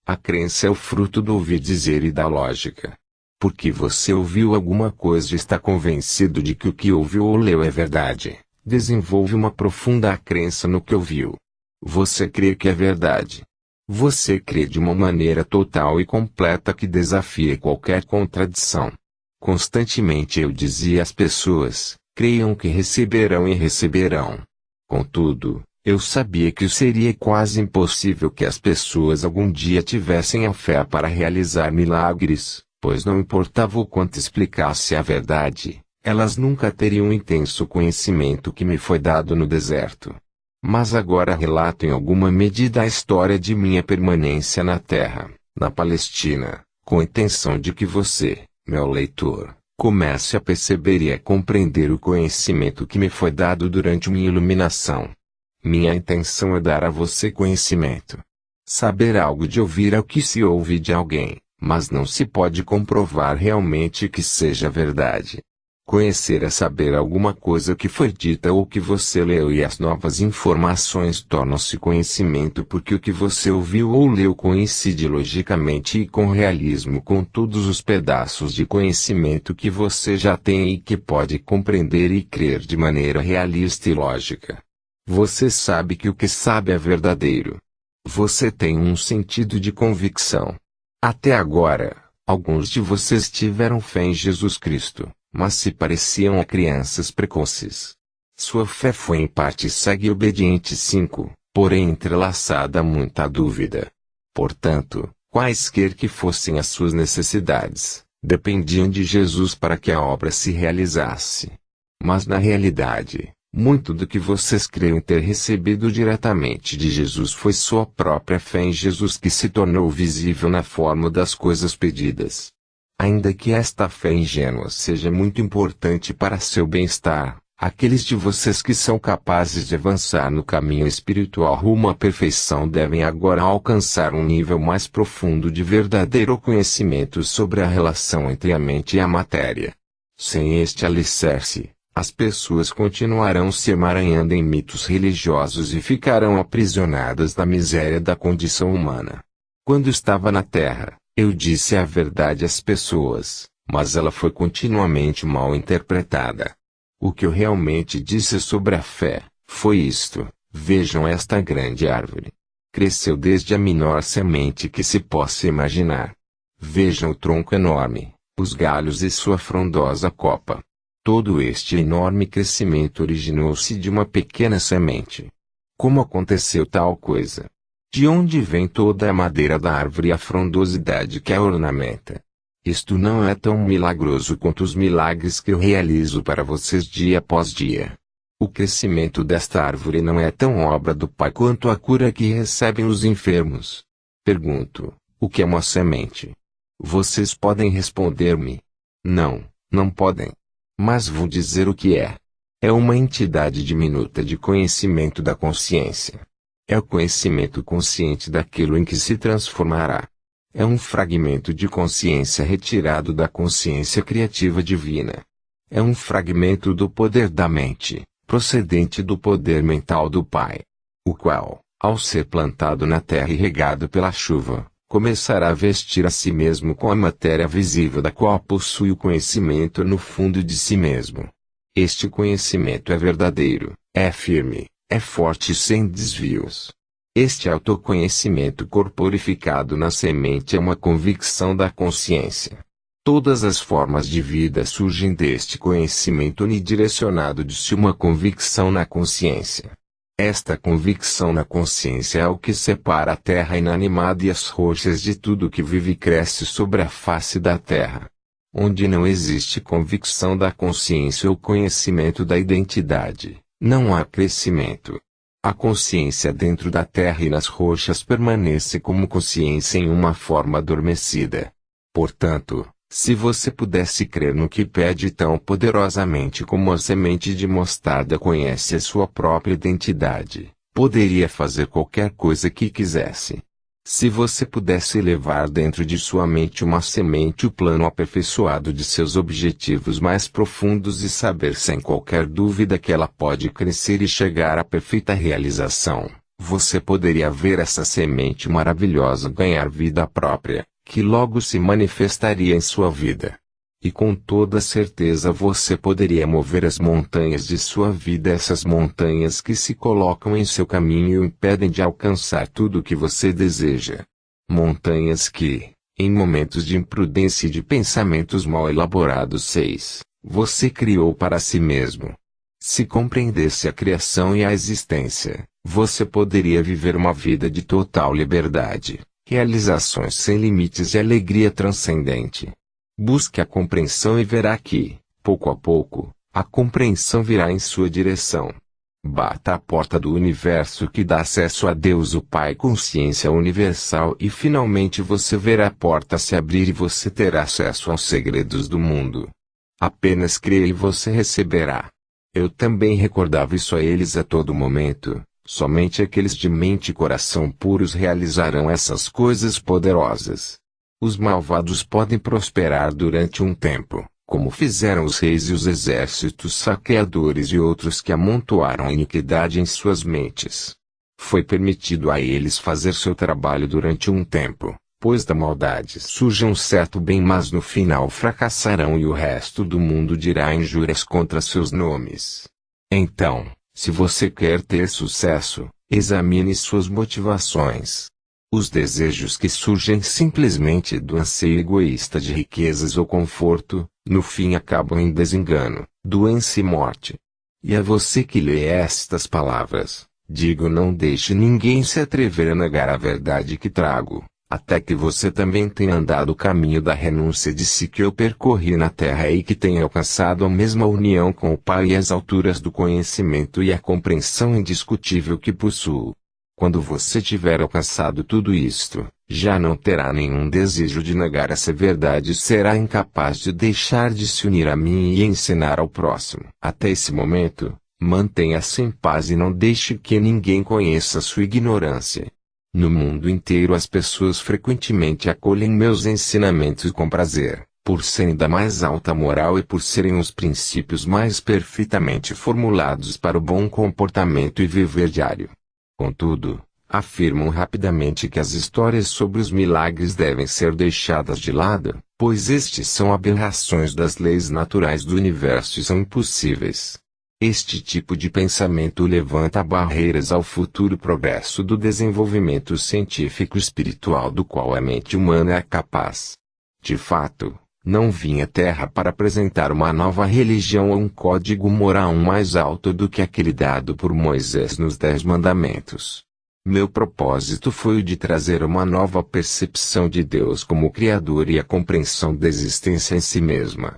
A crença é o fruto do ouvir dizer e da lógica. Porque você ouviu alguma coisa e está convencido de que o que ouviu ou leu é verdade, desenvolve uma profunda crença no que ouviu. Você crê que é verdade. Você crê de uma maneira total e completa que desafia qualquer contradição. Constantemente eu dizia às pessoas, creiam que receberão e receberão. Contudo, eu sabia que seria quase impossível que as pessoas algum dia tivessem a fé para realizar milagres, pois não importava o quanto explicasse a verdade, elas nunca teriam o intenso conhecimento que me foi dado no deserto. Mas agora relato em alguma medida a história de minha permanência na Terra, na Palestina, com a intenção de que você, meu leitor, comece a perceber e a compreender o conhecimento que me foi dado durante minha iluminação. Minha intenção é dar a você conhecimento. Saber algo de ouvir é o que se ouve de alguém, mas não se pode comprovar realmente que seja verdade. Conhecer é saber alguma coisa que foi dita ou que você leu, e as novas informações tornam-se conhecimento porque o que você ouviu ou leu coincide logicamente e com realismo com todos os pedaços de conhecimento que você já tem e que pode compreender e crer de maneira realista e lógica. Você sabe que o que sabe é verdadeiro. Você tem um sentido de convicção. Até agora, alguns de vocês tiveram fé em Jesus Cristo, mas se pareciam a crianças precoces. Sua fé foi em parte cega e obediente 5, porém entrelaçada a muita dúvida. Portanto, quaisquer que fossem as suas necessidades, dependiam de Jesus para que a obra se realizasse. Mas na realidade, muito do que vocês creem ter recebido diretamente de Jesus foi sua própria fé em Jesus que se tornou visível na forma das coisas pedidas. Ainda que esta fé ingênua seja muito importante para seu bem-estar, aqueles de vocês que são capazes de avançar no caminho espiritual rumo à perfeição devem agora alcançar um nível mais profundo de verdadeiro conhecimento sobre a relação entre a mente e a matéria. Sem este alicerce, as pessoas continuarão se emaranhando em mitos religiosos e ficarão aprisionadas na miséria da condição humana. Quando estava na Terra, eu disse a verdade às pessoas, mas ela foi continuamente mal interpretada. O que eu realmente disse sobre a fé, foi isto: vejam esta grande árvore. Cresceu desde a menor semente que se possa imaginar. Vejam o tronco enorme, os galhos e sua frondosa copa. Todo este enorme crescimento originou-se de uma pequena semente. Como aconteceu tal coisa? De onde vem toda a madeira da árvore e a frondosidade que a ornamenta? Isto não é tão milagroso quanto os milagres que eu realizo para vocês dia após dia. O crescimento desta árvore não é tão obra do Pai quanto a cura que recebem os enfermos. Pergunto: o que é uma semente? Vocês podem responder-me: não, não podem. Mas vou dizer o que é. É uma entidade diminuta de conhecimento da consciência. É o conhecimento consciente daquilo em que se transformará. É um fragmento de consciência retirado da consciência criativa divina. É um fragmento do poder da mente, procedente do poder mental do Pai, o qual, ao ser plantado na terra e regado pela chuva, começará a vestir a si mesmo com a matéria visível da qual possui o conhecimento no fundo de si mesmo. Este conhecimento é verdadeiro, é firme, é forte e sem desvios. Este autoconhecimento corporificado na semente é uma convicção da consciência. Todas as formas de vida surgem deste conhecimento unidirecionado de uma convicção na consciência. Esta convicção na consciência é o que separa a terra inanimada e as rochas de tudo que vive e cresce sobre a face da terra. Onde não existe convicção da consciência ou conhecimento da identidade, não há crescimento. A consciência dentro da terra e nas rochas permanece como consciência em uma forma adormecida. Portanto, se você pudesse crer no que pede tão poderosamente como a semente de mostarda conhece a sua própria identidade, poderia fazer qualquer coisa que quisesse. Se você pudesse levar dentro de sua mente uma semente o plano aperfeiçoado de seus objetivos mais profundos e saber sem qualquer dúvida que ela pode crescer e chegar à perfeita realização, você poderia ver essa semente maravilhosa ganhar vida própria, que logo se manifestaria em sua vida. E com toda certeza você poderia mover as montanhas de sua vida, essas montanhas que se colocam em seu caminho e o impedem de alcançar tudo o que você deseja. Montanhas que, em momentos de imprudência e de pensamentos mal elaborados 6, você criou para si mesmo. Se compreendesse a criação e a existência, você poderia viver uma vida de total liberdade, realizações sem limites e alegria transcendente. Busque a compreensão e verá que, pouco a pouco, a compreensão virá em sua direção. Bata a porta do universo que dá acesso a Deus o Pai, consciência universal, e finalmente você verá a porta se abrir e você terá acesso aos segredos do mundo. Apenas creia e você receberá. Eu também recordava isso a eles a todo momento, Somente aqueles de mente e coração puros realizarão essas coisas poderosas. Os malvados podem prosperar durante um tempo, como fizeram os reis e os exércitos saqueadores e outros que amontoaram a iniquidade em suas mentes. Foi permitido a eles fazer seu trabalho durante um tempo, pois da maldade surge um certo bem, mas no final fracassarão e o resto do mundo dirá injúrias contra seus nomes. Então, se você quer ter sucesso, examine suas motivações. Os desejos que surgem simplesmente do anseio egoísta de riquezas ou conforto, no fim acabam em desengano, doença e morte. E a você que lê estas palavras, digo: não deixe ninguém se atrever a negar a verdade que trago, até que você também tenha andado o caminho da renúncia de si que eu percorri na terra e que tenha alcançado a mesma união com o Pai e as alturas do conhecimento e a compreensão indiscutível que possuo. Quando você tiver alcançado tudo isto, já não terá nenhum desejo de negar essa verdade e será incapaz de deixar de se unir a mim e ensinar ao próximo. Até esse momento, mantenha-se em paz e não deixe que ninguém conheça sua ignorância. No mundo inteiro as pessoas frequentemente acolhem meus ensinamentos com prazer, por serem da mais alta moral e por serem os princípios mais perfeitamente formulados para o bom comportamento e viver diário. Contudo, afirmam rapidamente que as histórias sobre os milagres devem ser deixadas de lado, pois estes são aberrações das leis naturais do universo e são impossíveis. Este tipo de pensamento levanta barreiras ao futuro progresso do desenvolvimento científico e espiritual do qual a mente humana é capaz. De fato, não vim à Terra para apresentar uma nova religião ou um código moral mais alto do que aquele dado por Moisés nos 10 Mandamentos. Meu propósito foi o de trazer uma nova percepção de Deus como Criador e a compreensão da existência em si mesma.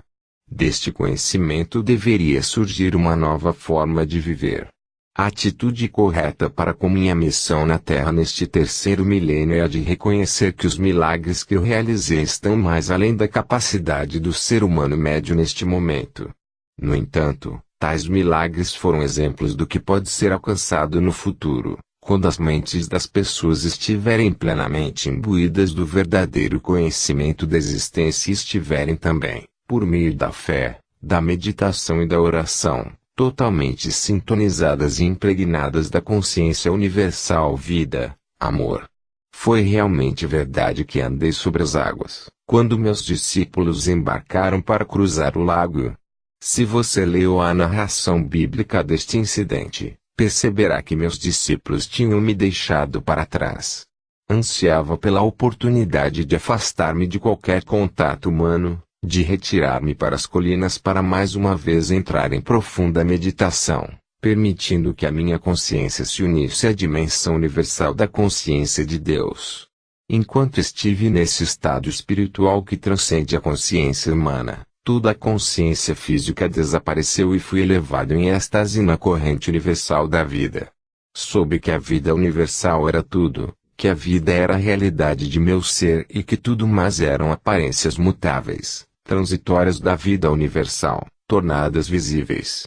Deste conhecimento deveria surgir uma nova forma de viver. A atitude correta para com minha missão na Terra neste terceiro milênio é a de reconhecer que os milagres que eu realizei estão mais além da capacidade do ser humano médio neste momento. No entanto, tais milagres foram exemplos do que pode ser alcançado no futuro, quando as mentes das pessoas estiverem plenamente imbuídas do verdadeiro conhecimento da existência e estiverem também, por meio da fé, da meditação e da oração, totalmente sintonizadas e impregnadas da consciência universal vida, amor. Foi realmente verdade que andei sobre as águas, quando meus discípulos embarcaram para cruzar o lago. Se você leu a narração bíblica deste incidente, perceberá que meus discípulos tinham me deixado para trás. Ansiava pela oportunidade de afastar-me de qualquer contato humano, de retirar-me para as colinas para mais uma vez entrar em profunda meditação, permitindo que a minha consciência se unisse à dimensão universal da consciência de Deus. Enquanto estive nesse estado espiritual que transcende a consciência humana, toda a consciência física desapareceu e fui elevado em êxtase na corrente universal da vida. Soube que a vida universal era tudo, que a vida era a realidade de meu ser e que tudo mais eram aparências mutáveis, transitórias da vida universal, tornadas visíveis.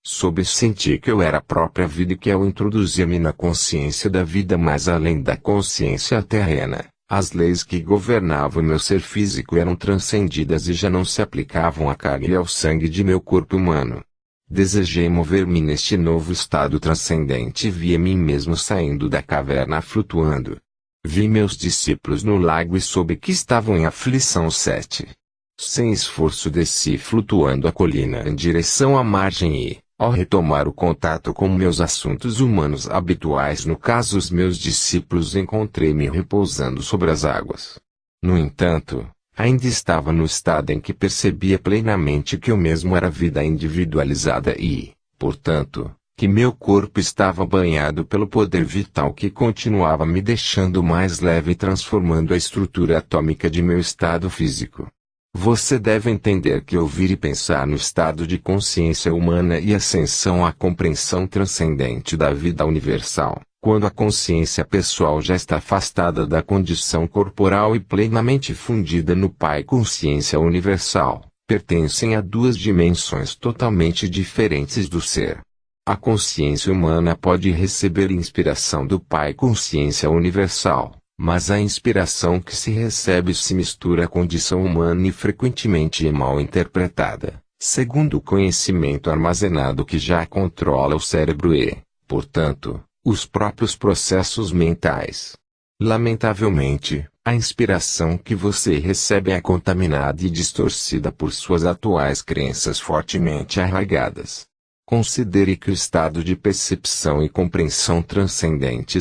Soube e senti que eu era a própria vida e que ao introduzir-me na consciência da vida mais além da consciência terrena, as leis que governavam meu ser físico eram transcendidas e já não se aplicavam à carne e ao sangue de meu corpo humano. Desejei mover-me neste novo estado transcendente e vi a mim mesmo saindo da caverna flutuando. Vi meus discípulos no lago e soube que estavam em aflição 7. Sem esforço desci flutuando a colina em direção à margem e, ao retomar o contato com meus assuntos humanos habituais, no caso os meus discípulos, encontrei-me repousando sobre as águas. No entanto, ainda estava no estado em que percebia plenamente que eu mesmo era vida individualizada e, portanto, que meu corpo estava banhado pelo poder vital que continuava me deixando mais leve e transformando a estrutura atômica de meu estado físico. Você deve entender que ouvir e pensar no estado de consciência humana e ascensão à compreensão transcendente da vida universal, quando a consciência pessoal já está afastada da condição corporal e plenamente fundida no Pai consciência universal, pertencem a duas dimensões totalmente diferentes do ser. A consciência humana pode receber inspiração do Pai Consciência Universal, mas a inspiração que se recebe se mistura à condição humana e frequentemente é mal interpretada, segundo o conhecimento armazenado que já controla o cérebro e, portanto, os próprios processos mentais. Lamentavelmente, a inspiração que você recebe é contaminada e distorcida por suas atuais crenças fortemente arraigadas. Considere que o estado de percepção e compreensão transcendente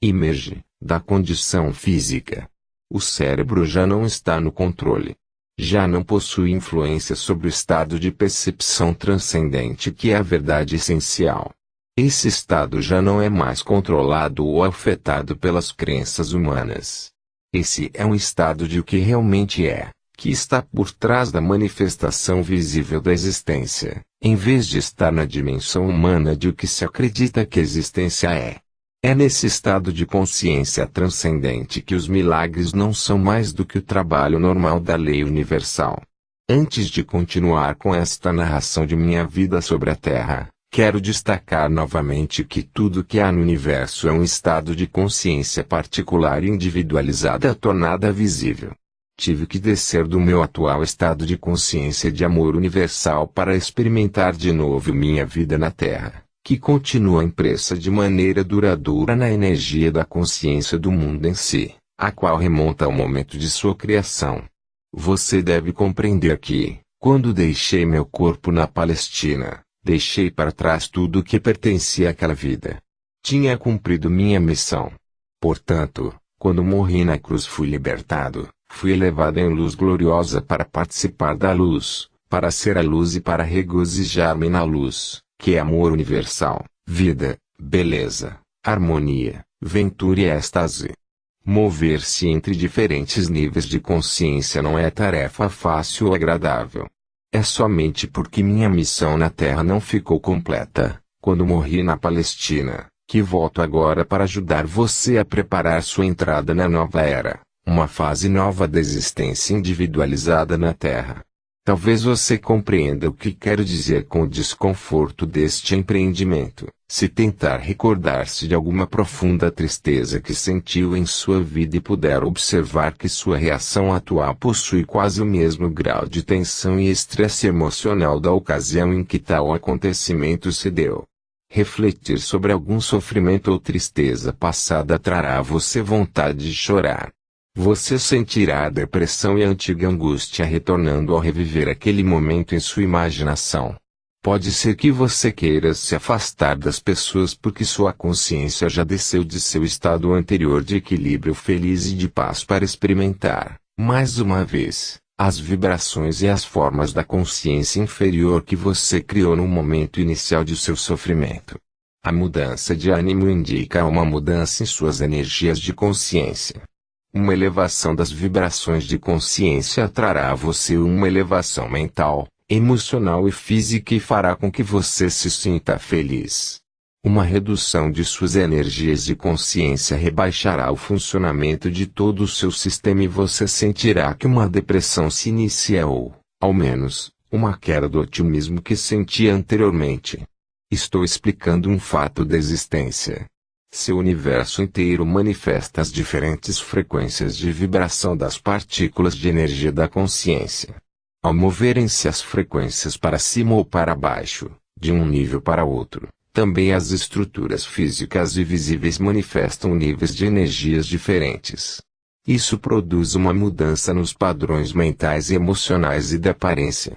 emerge, da condição física. O cérebro já não está no controle. Já não possui influência sobre o estado de percepção transcendente que é a verdade essencial. Esse estado já não é mais controlado ou afetado pelas crenças humanas. Esse é um estado de o que realmente é, que está por trás da manifestação visível da existência, em vez de estar na dimensão humana de o que se acredita que a existência é. É nesse estado de consciência transcendente que os milagres não são mais do que o trabalho normal da lei universal. Antes de continuar com esta narração de minha vida sobre a Terra, quero destacar novamente que tudo que há no universo é um estado de consciência particular e individualizada tornada visível. Tive que descer do meu atual estado de consciência de amor universal para experimentar de novo minha vida na Terra, que continua impressa de maneira duradoura na energia da consciência do mundo em si, a qual remonta ao momento de sua criação. Você deve compreender que, quando deixei meu corpo na Palestina, deixei para trás tudo o que pertencia àquela vida. Tinha cumprido minha missão. Portanto, quando morri na cruz fui libertado, fui elevado em luz gloriosa para participar da luz, para ser a luz e para regozijar-me na luz, que é amor universal, vida, beleza, harmonia, ventura e êxtase. Mover-se entre diferentes níveis de consciência não é tarefa fácil ou agradável. É somente porque minha missão na Terra não ficou completa, quando morri na Palestina, que volto agora para ajudar você a preparar sua entrada na nova era, uma fase nova da existência individualizada na Terra. Talvez você compreenda o que quero dizer com o desconforto deste empreendimento, se tentar recordar-se de alguma profunda tristeza que sentiu em sua vida e puder observar que sua reação atual possui quase o mesmo grau de tensão e estresse emocional da ocasião em que tal acontecimento se deu. Refletir sobre algum sofrimento ou tristeza passada trará a você vontade de chorar. Você sentirá a depressão e a antiga angústia retornando ao reviver aquele momento em sua imaginação. Pode ser que você queira se afastar das pessoas porque sua consciência já desceu de seu estado anterior de equilíbrio feliz e de paz para experimentar, mais uma vez, as vibrações e as formas da consciência inferior que você criou no momento inicial de seu sofrimento. A mudança de ânimo indica uma mudança em suas energias de consciência. Uma elevação das vibrações de consciência trará a você uma elevação mental, emocional e física e fará com que você se sinta feliz. Uma redução de suas energias de consciência rebaixará o funcionamento de todo o seu sistema e você sentirá que uma depressão se inicia ou, ao menos, uma queda do otimismo que sentia anteriormente. Estou explicando um fato da existência. Seu universo inteiro manifesta as diferentes frequências de vibração das partículas de energia da consciência. Ao moverem-se as frequências para cima ou para baixo, de um nível para outro, também as estruturas físicas e visíveis manifestam níveis de energias diferentes. Isso produz uma mudança nos padrões mentais e emocionais e da aparência.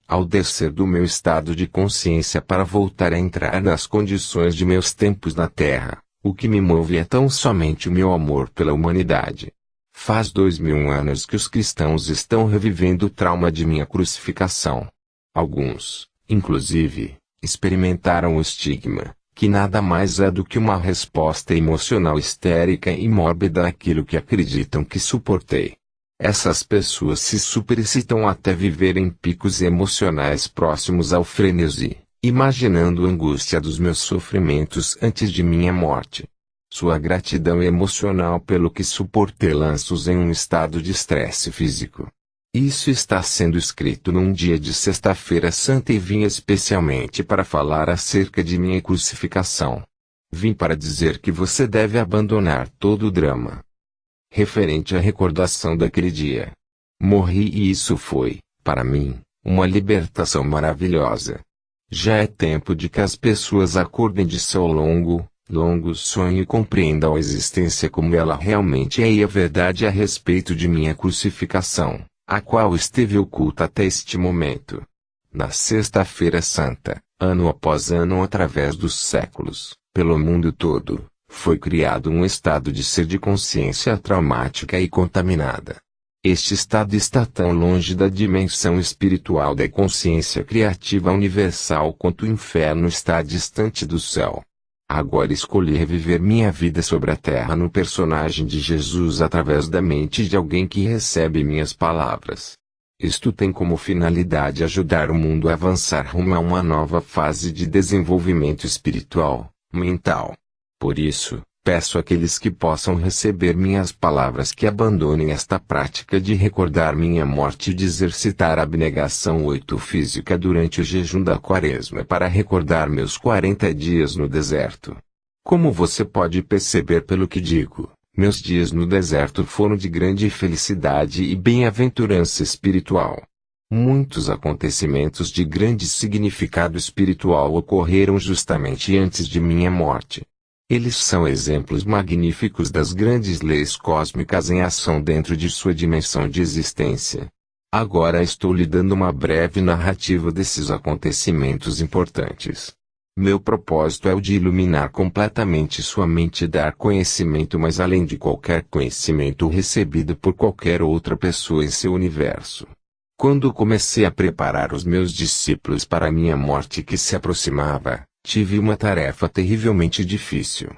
Ao descer do meu estado de consciência para voltar a entrar nas condições de meus tempos na Terra, o que me move é tão somente o meu amor pela humanidade. Faz 2000 anos que os cristãos estão revivendo o trauma de minha crucificação. Alguns, inclusive, experimentaram o estigma, que nada mais é do que uma resposta emocional histérica e mórbida àquilo que acreditam que suportei. Essas pessoas se superexcitam até viverem picos emocionais próximos ao frenesi, imaginando a angústia dos meus sofrimentos antes de minha morte. Sua gratidão emocional pelo que suportei lança-os em um estado de estresse físico. Isso está sendo escrito num dia de Sexta-feira Santa e vim especialmente para falar acerca de minha crucificação. Vim para dizer que você deve abandonar todo o drama referente à recordação daquele dia. Morri e isso foi, para mim, uma libertação maravilhosa. Já é tempo de que as pessoas acordem de seu longo sonho e compreendam a existência como ela realmente é e a verdade a respeito de minha crucificação, a qual esteve oculta até este momento. Na Sexta-feira Santa, ano após ano através dos séculos, pelo mundo todo, foi criado um estado de ser de consciência traumática e contaminada. Este estado está tão longe da dimensão espiritual da consciência criativa universal quanto o inferno está distante do céu. Agora escolhi reviver minha vida sobre a terra no personagem de Jesus através da mente de alguém que recebe minhas palavras. Isto tem como finalidade ajudar o mundo a avançar rumo a uma nova fase de desenvolvimento espiritual, mental. Por isso, peço àqueles que possam receber minhas palavras que abandonem esta prática de recordar minha morte e de exercitar a abnegação física durante o jejum da Quaresma para recordar meus 40 dias no deserto. Como você pode perceber pelo que digo, meus dias no deserto foram de grande felicidade e bem-aventurança espiritual. Muitos acontecimentos de grande significado espiritual ocorreram justamente antes de minha morte. Eles são exemplos magníficos das grandes leis cósmicas em ação dentro de sua dimensão de existência. Agora estou lhe dando uma breve narrativa desses acontecimentos importantes. Meu propósito é o de iluminar completamente sua mente e dar conhecimento mais além de qualquer conhecimento recebido por qualquer outra pessoa em seu universo. Quando comecei a preparar os meus discípulos para a minha morte que se aproximava, tive uma tarefa terrivelmente difícil.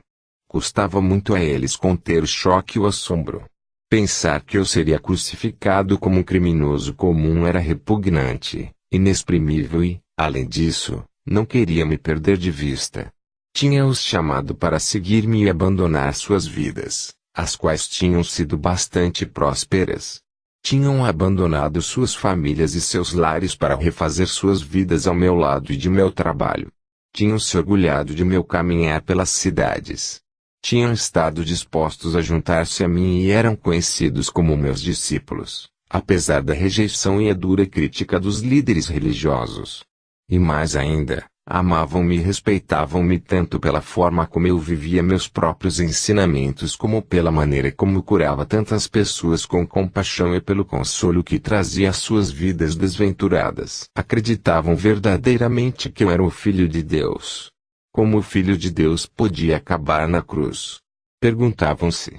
Custava muito a eles conter o choque e o assombro. Pensar que eu seria crucificado como um criminoso comum era repugnante, inexprimível e, além disso, não queria me perder de vista. Tinha-os chamado para seguir-me e abandonar suas vidas, as quais tinham sido bastante prósperas. Tinham abandonado suas famílias e seus lares para refazer suas vidas ao meu lado e de meu trabalho. Tinham se orgulhado de meu caminhar pelas cidades. Tinham estado dispostos a juntar-se a mim e eram conhecidos como meus discípulos, apesar da rejeição e a dura crítica dos líderes religiosos. E mais ainda, amavam-me e respeitavam-me tanto pela forma como eu vivia meus próprios ensinamentos como pela maneira como curava tantas pessoas com compaixão e pelo consolo que trazia às suas vidas desventuradas. Acreditavam verdadeiramente que eu era o Filho de Deus. Como o Filho de Deus podia acabar na cruz? Perguntavam-se.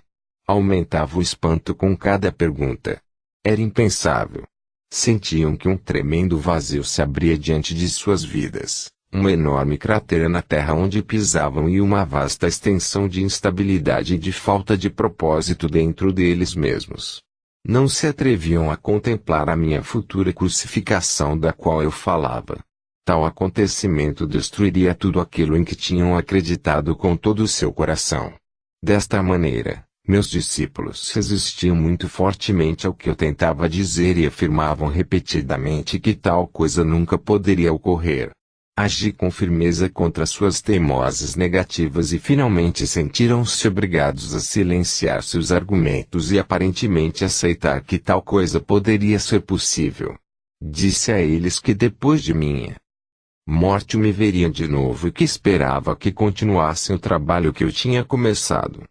Aumentava o espanto com cada pergunta. Era impensável. Sentiam que um tremendo vazio se abria diante de suas vidas. Uma enorme cratera na terra onde pisavam e uma vasta extensão de instabilidade e de falta de propósito dentro deles mesmos. Não se atreviam a contemplar a minha futura crucificação da qual eu falava. Tal acontecimento destruiria tudo aquilo em que tinham acreditado com todo o seu coração. Desta maneira, meus discípulos resistiam muito fortemente ao que eu tentava dizer e afirmavam repetidamente que tal coisa nunca poderia ocorrer. Agi com firmeza contra suas teimosas negativas e finalmente sentiram-se obrigados a silenciar seus argumentos e aparentemente aceitar que tal coisa poderia ser possível. Disse a eles que depois de minha morte me veriam de novo e que esperava que continuassem o trabalho que eu tinha começado.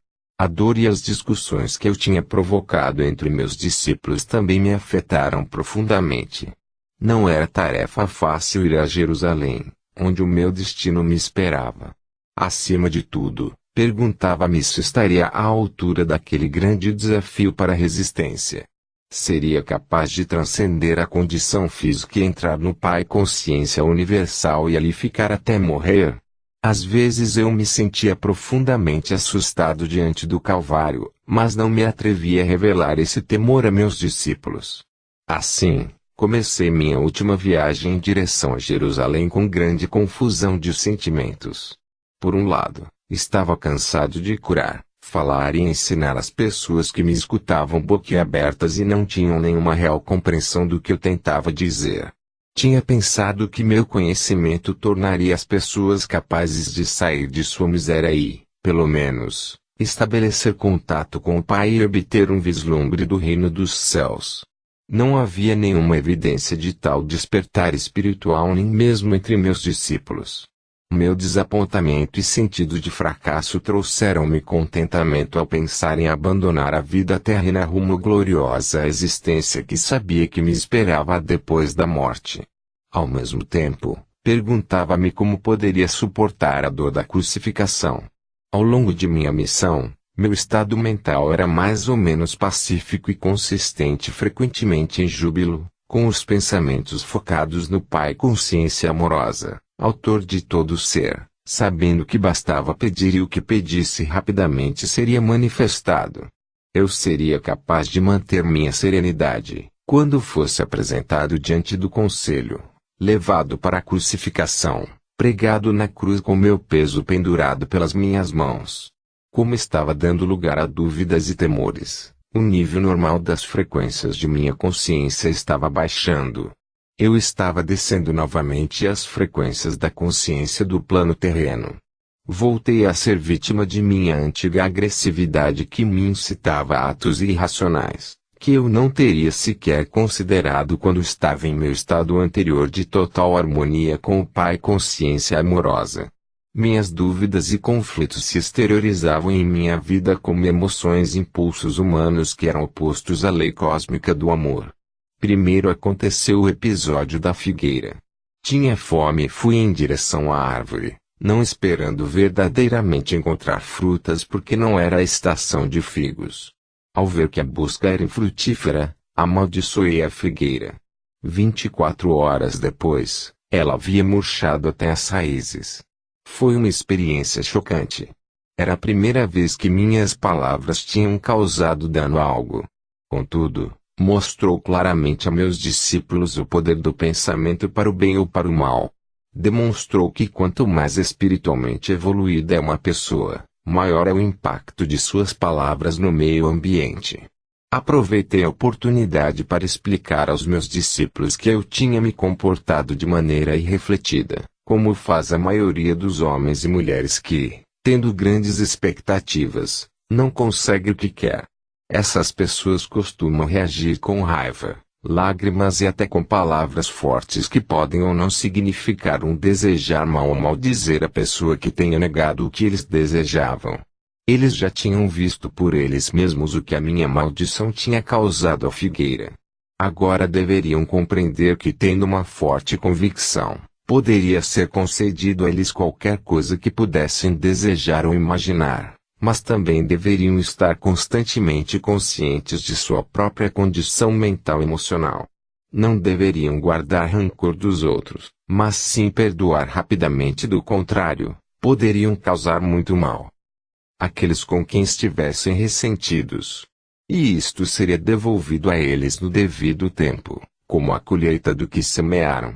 A dor e as discussões que eu tinha provocado entre meus discípulos também me afetaram profundamente. Não era tarefa fácil ir a Jerusalém, onde o meu destino me esperava. Acima de tudo, perguntava-me se estaria à altura daquele grande desafio para a resistência. Seria capaz de transcender a condição física e entrar no Pai Consciência Universal e ali ficar até morrer? Às vezes eu me sentia profundamente assustado diante do Calvário, mas não me atrevia a revelar esse temor a meus discípulos. Assim, comecei minha última viagem em direção a Jerusalém com grande confusão de sentimentos. Por um lado, estava cansado de curar, Falar e ensinar as pessoas que me escutavam boquiabertas e não tinham nenhuma real compreensão do que eu tentava dizer. Tinha pensado que meu conhecimento tornaria as pessoas capazes de sair de sua miséria e, pelo menos, estabelecer contato com o Pai e obter um vislumbre do reino dos céus. Não havia nenhuma evidência de tal despertar espiritual nem mesmo entre meus discípulos. Meu desapontamento e sentido de fracasso trouxeram-me contentamento ao pensar em abandonar a vida terrena rumo à gloriosa existência que sabia que me esperava depois da morte. Ao mesmo tempo, perguntava-me como poderia suportar a dor da crucificação. Ao longo de minha missão, meu estado mental era mais ou menos pacífico e consistente, frequentemente em júbilo, com os pensamentos focados no Pai consciência amorosa, autor de todo ser, sabendo que bastava pedir e o que pedisse rapidamente seria manifestado. Eu seria capaz de manter minha serenidade, quando fosse apresentado diante do conselho, levado para a crucificação, pregado na cruz com meu peso pendurado pelas minhas mãos. Como estava dando lugar a dúvidas e temores, o nível normal das frequências de minha consciência estava baixando. Eu estava descendo novamente as frequências da consciência do plano terreno. Voltei a ser vítima de minha antiga agressividade que me incitava a atos irracionais, que eu não teria sequer considerado quando estava em meu estado anterior de total harmonia com o Pai consciência amorosa. Minhas dúvidas e conflitos se exteriorizavam em minha vida como emoções e impulsos humanos que eram opostos à lei cósmica do amor. Primeiro aconteceu o episódio da figueira. Tinha fome e fui em direção à árvore, não esperando verdadeiramente encontrar frutas porque não era a estação de figos. Ao ver que a busca era infrutífera, amaldiçoei a figueira. 24 horas depois, ela havia murchado até as raízes. Foi uma experiência chocante. Era a primeira vez que minhas palavras tinham causado dano a algo. Contudo, mostrou claramente a meus discípulos o poder do pensamento para o bem ou para o mal. Demonstrou que quanto mais espiritualmente evoluída é uma pessoa, maior é o impacto de suas palavras no meio ambiente. Aproveitei a oportunidade para explicar aos meus discípulos que eu tinha me comportado de maneira irrefletida, como faz a maioria dos homens e mulheres que, tendo grandes expectativas, não consegue o que quer. Essas pessoas costumam reagir com raiva, lágrimas e até com palavras fortes que podem ou não significar um desejar mal ou maldizer a pessoa que tenha negado o que eles desejavam. Eles já tinham visto por eles mesmos o que a minha maldição tinha causado à figueira. Agora deveriam compreender que, tendo uma forte convicção, poderia ser concedido a eles qualquer coisa que pudessem desejar ou imaginar, mas também deveriam estar constantemente conscientes de sua própria condição mental e emocional. Não deveriam guardar rancor dos outros, mas sim perdoar rapidamente, do contrário, poderiam causar muito mal àqueles com quem estivessem ressentidos. E isto seria devolvido a eles no devido tempo, como a colheita do que semearam.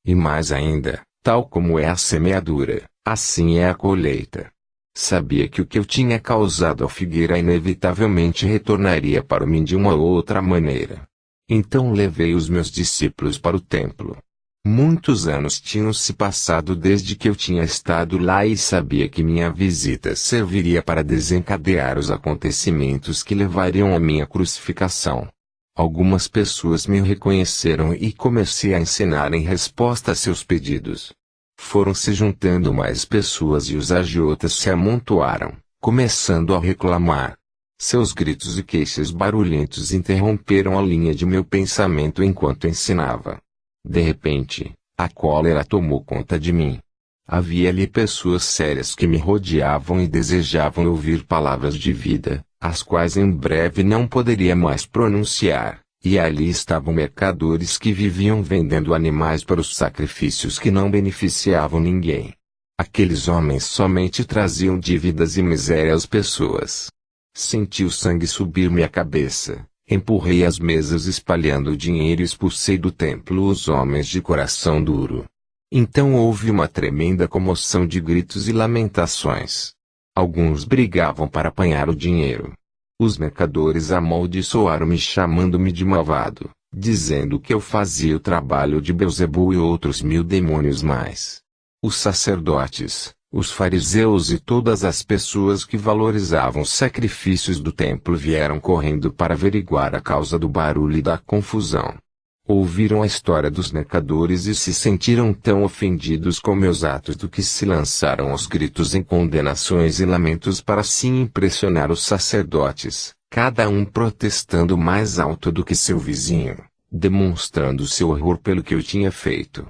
E mais ainda, tal como é a semeadura, assim é a colheita. Sabia que o que eu tinha causado à figueira inevitavelmente retornaria para mim de uma ou outra maneira. Então levei os meus discípulos para o templo. Muitos anos tinham se passado desde que eu tinha estado lá e sabia que minha visita serviria para desencadear os acontecimentos que levariam à minha crucificação. Algumas pessoas me reconheceram e comecei a ensinar em resposta a seus pedidos. Foram se juntando mais pessoas e os agiotas se amontoaram, começando a reclamar. Seus gritos e queixas barulhentos interromperam a linha de meu pensamento enquanto ensinava. De repente, a cólera tomou conta de mim. Havia ali pessoas sérias que me rodeavam e desejavam ouvir palavras de vida, as quais em breve não poderia mais pronunciar, e ali estavam mercadores que viviam vendendo animais para os sacrifícios que não beneficiavam ninguém. Aqueles homens somente traziam dívidas e miséria às pessoas. Senti o sangue subir-me à cabeça. Empurrei as mesas espalhando o dinheiro e expulsei do templo os homens de coração duro. Então houve uma tremenda comoção de gritos e lamentações. Alguns brigavam para apanhar o dinheiro. Os mercadores amaldiçoaram-me chamando-me de malvado, dizendo que eu fazia o trabalho de Belzebu e outros 1000 demônios mais. Os sacerdotes, os fariseus e todas as pessoas que valorizavam os sacrifícios do templo vieram correndo para averiguar a causa do barulho e da confusão. Ouviram a história dos mercadores e se sentiram tão ofendidos com meus atos do que se lançaram aos gritos em condenações e lamentos para assim impressionar os sacerdotes, cada um protestando mais alto do que seu vizinho, demonstrando seu horror pelo que eu tinha feito.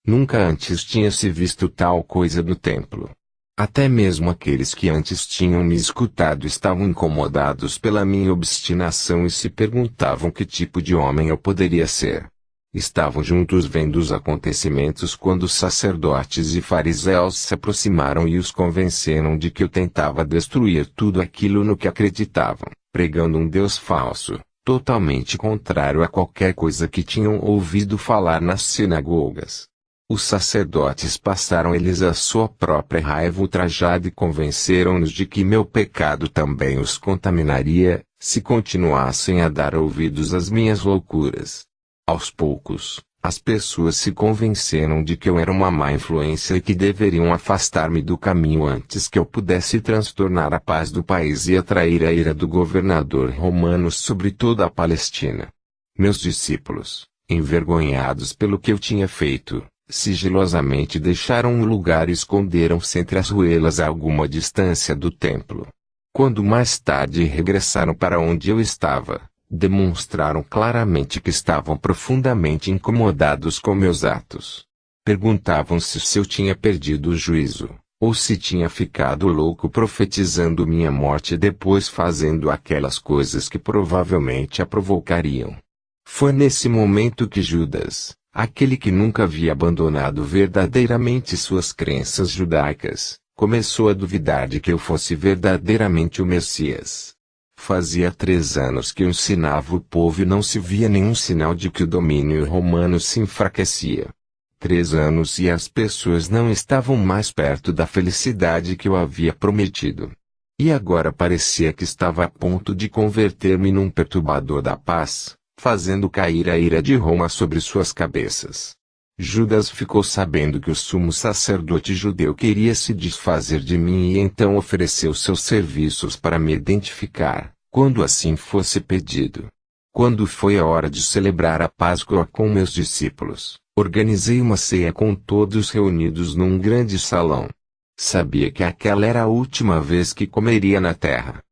Nunca antes tinha se visto tal coisa no templo. Até mesmo aqueles que antes tinham me escutado estavam incomodados pela minha obstinação e se perguntavam que tipo de homem eu poderia ser. Estavam juntos vendo os acontecimentos quando os sacerdotes e fariseus se aproximaram e os convenceram de que eu tentava destruir tudo aquilo no que acreditavam, pregando um Deus falso, totalmente contrário a qualquer coisa que tinham ouvido falar nas sinagogas. Os sacerdotes passaram eles a sua própria raiva ultrajada e convenceram-nos de que meu pecado também os contaminaria, se continuassem a dar ouvidos às minhas loucuras. Aos poucos, as pessoas se convenceram de que eu era uma má influência e que deveriam afastar-me do caminho antes que eu pudesse transtornar a paz do país e atrair a ira do governador romano sobre toda a Palestina. Meus discípulos, envergonhados pelo que eu tinha feito, sigilosamente deixaram um lugar e esconderam-se entre as ruelas a alguma distância do templo. Quando mais tarde regressaram para onde eu estava, demonstraram claramente que estavam profundamente incomodados com meus atos. Perguntavam-se se eu tinha perdido o juízo, ou se tinha ficado louco profetizando minha morte e depois fazendo aquelas coisas que provavelmente a provocariam. Foi nesse momento que Judas, aquele que nunca havia abandonado verdadeiramente suas crenças judaicas, começou a duvidar de que eu fosse verdadeiramente o Messias. Fazia 3 anos que eu ensinava o povo e não se via nenhum sinal de que o domínio romano se enfraquecia. 3 anos e as pessoas não estavam mais perto da felicidade que eu havia prometido. E agora parecia que estava a ponto de converter-me num perturbador da paz, fazendo cair a ira de Roma sobre suas cabeças. Judas ficou sabendo que o sumo sacerdote judeu queria se desfazer de mim e então ofereceu seus serviços para me identificar, quando assim fosse pedido. Quando foi a hora de celebrar a Páscoa com meus discípulos, organizei uma ceia com todos reunidos num grande salão. Sabia que aquela era a última vez que comeria na terra.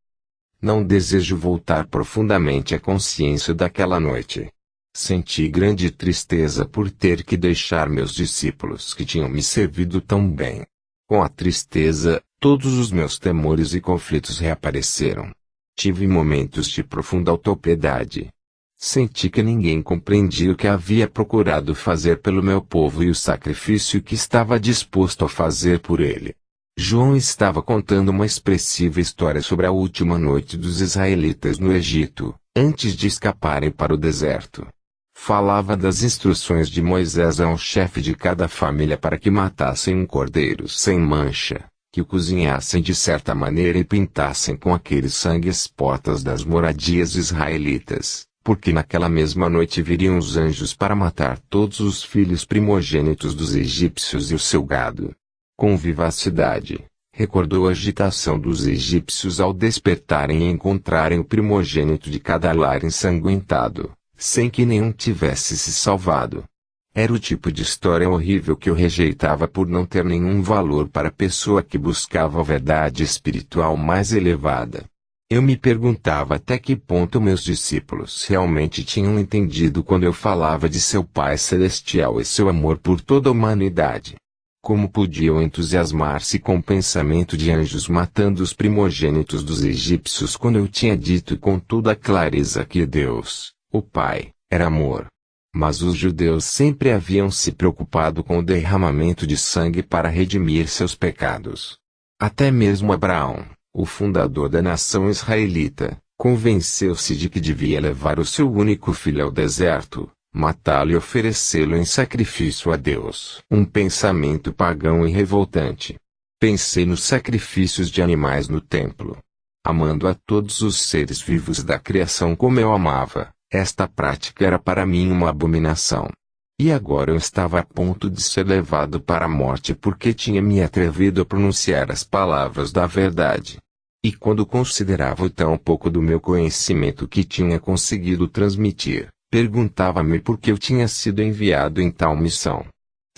Não desejo voltar profundamente à consciência daquela noite. Senti grande tristeza por ter que deixar meus discípulos que tinham me servido tão bem. Com a tristeza, todos os meus temores e conflitos reapareceram. Tive momentos de profunda autopiedade. Senti que ninguém compreendia o que havia procurado fazer pelo meu povo e o sacrifício que estava disposto a fazer por ele. João estava contando uma expressiva história sobre a última noite dos israelitas no Egito, antes de escaparem para o deserto. Falava das instruções de Moisés ao chefe de cada família para que matassem um cordeiro sem mancha, que o cozinhassem de certa maneira e pintassem com aquele sangue as portas das moradias israelitas, porque naquela mesma noite viriam os anjos para matar todos os filhos primogênitos dos egípcios e o seu gado. Com vivacidade, recordou a agitação dos egípcios ao despertarem e encontrarem o primogênito de cada lar ensanguentado, sem que nenhum tivesse se salvado. Era o tipo de história horrível que eu rejeitava por não ter nenhum valor para a pessoa que buscava a verdade espiritual mais elevada. Eu me perguntava até que ponto meus discípulos realmente tinham entendido quando eu falava de seu Pai Celestial e seu amor por toda a humanidade. Como podiam entusiasmar-se com o pensamento de anjos matando os primogênitos dos egípcios quando eu tinha dito com toda clareza que Deus, o Pai, era amor. Mas os judeus sempre haviam se preocupado com o derramamento de sangue para redimir seus pecados. Até mesmo Abraão, o fundador da nação israelita, convenceu-se de que devia levar o seu único filho ao deserto, matá-lo e oferecê-lo em sacrifício a Deus. Um pensamento pagão e revoltante. Pensei nos sacrifícios de animais no templo. Amando a todos os seres vivos da criação como eu amava, esta prática era para mim uma abominação. E agora eu estava a ponto de ser levado para a morte porque tinha me atrevido a pronunciar as palavras da verdade. E quando considerava o tão pouco do meu conhecimento que tinha conseguido transmitir, perguntava-me por que eu tinha sido enviado em tal missão.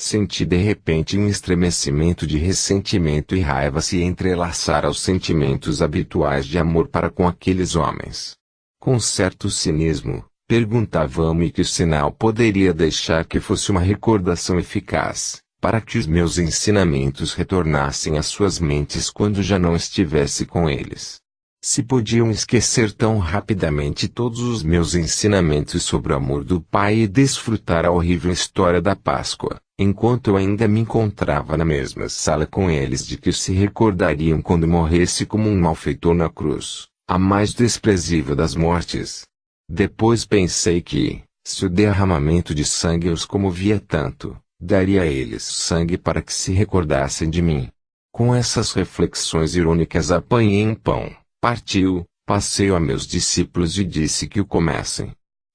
Senti de repente um estremecimento de ressentimento e raiva se entrelaçar aos sentimentos habituais de amor para com aqueles homens. Com certo cinismo, perguntava-me que sinal poderia deixar que fosse uma recordação eficaz, para que os meus ensinamentos retornassem às suas mentes quando já não estivesse com eles. Se podiam esquecer tão rapidamente todos os meus ensinamentos sobre o amor do Pai e desfrutar a horrível história da Páscoa, enquanto eu ainda me encontrava na mesma sala com eles de que se recordariam quando morresse como um malfeitor na cruz, a mais desprezível das mortes. Depois pensei que, se o derramamento de sangue os comovia tanto, daria a eles sangue para que se recordassem de mim. Com essas reflexões irônicas apanhei um pão, parti-o, passei-o a meus discípulos e disse que o comessem.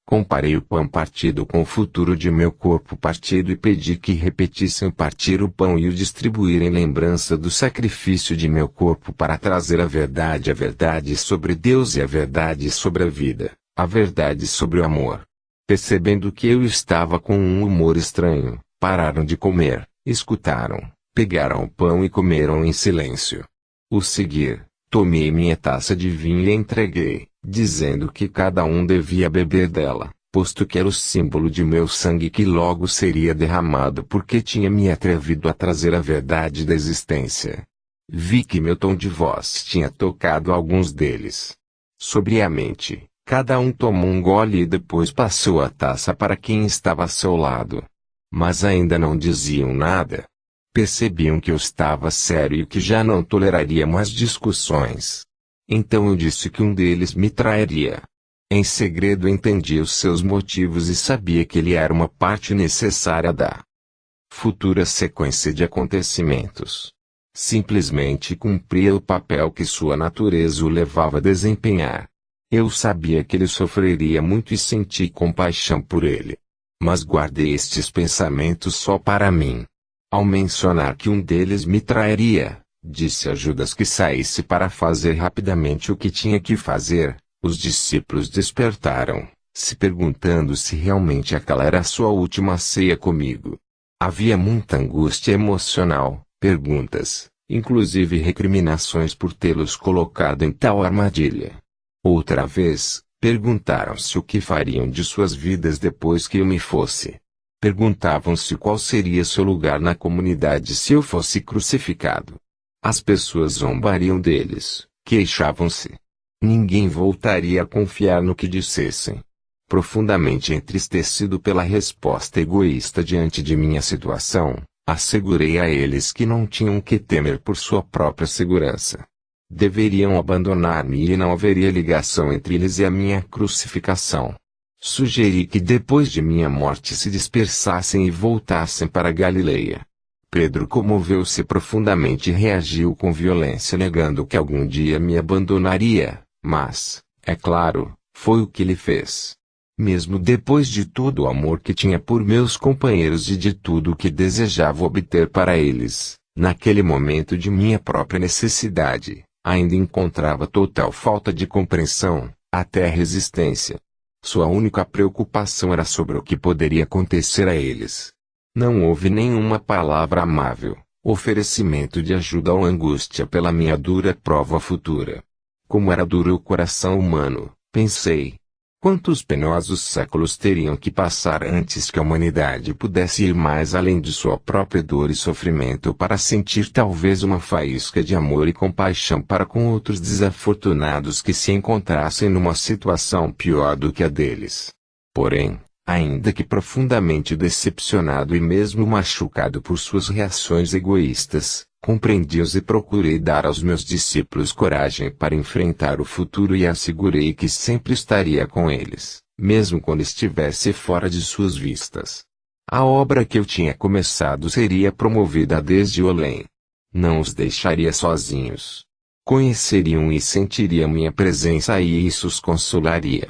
Comparei o pão partido com o futuro de meu corpo partido e pedi que repetissem partir o pão e o distribuir em lembrança do sacrifício de meu corpo para trazer a verdade sobre Deus e a verdade sobre a vida, a verdade sobre o amor. Percebendo que eu estava com um humor estranho, pararam de comer, escutaram, pegaram o pão e comeram em silêncio. O seguir, tomei minha taça de vinho e entreguei, dizendo que cada um devia beber dela, posto que era o símbolo de meu sangue que logo seria derramado porque tinha me atrevido a trazer a verdade da existência. Vi que meu tom de voz tinha tocado alguns deles. Sobriamente, cada um tomou um gole e depois passou a taça para quem estava a seu lado. Mas ainda não diziam nada. Percebiam que eu estava sério e que já não toleraria mais discussões. Então eu disse que um deles me trairia. Em segredo entendi os seus motivos e sabia que ele era uma parte necessária da futura sequência de acontecimentos. Simplesmente cumpria o papel que sua natureza o levava a desempenhar. Eu sabia que ele sofreria muito e senti compaixão por ele. Mas guardei estes pensamentos só para mim. Ao mencionar que um deles me trairia, disse a Judas que saísse para fazer rapidamente o que tinha que fazer. Os discípulos despertaram, se perguntando se realmente aquela era a sua última ceia comigo. Havia muita angústia emocional, perguntas, inclusive recriminações por tê-los colocado em tal armadilha. Outra vez, perguntaram-se o que fariam de suas vidas depois que eu me fosse. Perguntavam-se qual seria seu lugar na comunidade se eu fosse crucificado. As pessoas zombariam deles, queixavam-se. Ninguém voltaria a confiar no que dissessem. Profundamente entristecido pela resposta egoísta diante de minha situação, assegurei a eles que não tinham que temer por sua própria segurança. Deveriam abandonar-me e não haveria ligação entre eles e a minha crucificação. Sugeri que depois de minha morte se dispersassem e voltassem para Galileia. Pedro comoveu-se profundamente e reagiu com violência negando que algum dia me abandonaria, mas, é claro, foi o que ele fez. Mesmo depois de todo o amor que tinha por meus companheiros e de tudo o que desejava obter para eles, naquele momento de minha própria necessidade, ainda encontrava total falta de compreensão, até resistência. Sua única preocupação era sobre o que poderia acontecer a eles. Não houve nenhuma palavra amável, oferecimento de ajuda ou angústia pela minha dura prova futura. Como era duro o coração humano, pensei. Quantos penosos séculos teriam que passar antes que a humanidade pudesse ir mais além de sua própria dor e sofrimento para sentir talvez uma faísca de amor e compaixão para com outros desafortunados que se encontrassem numa situação pior do que a deles. Porém, ainda que profundamente decepcionado e mesmo machucado por suas reações egoístas, compreendi-os e procurei dar aos meus discípulos coragem para enfrentar o futuro e assegurei que sempre estaria com eles, mesmo quando estivesse fora de suas vistas. A obra que eu tinha começado seria promovida desde o além. Não os deixaria sozinhos. Conheceriam e sentiriam minha presença e isso os consolaria.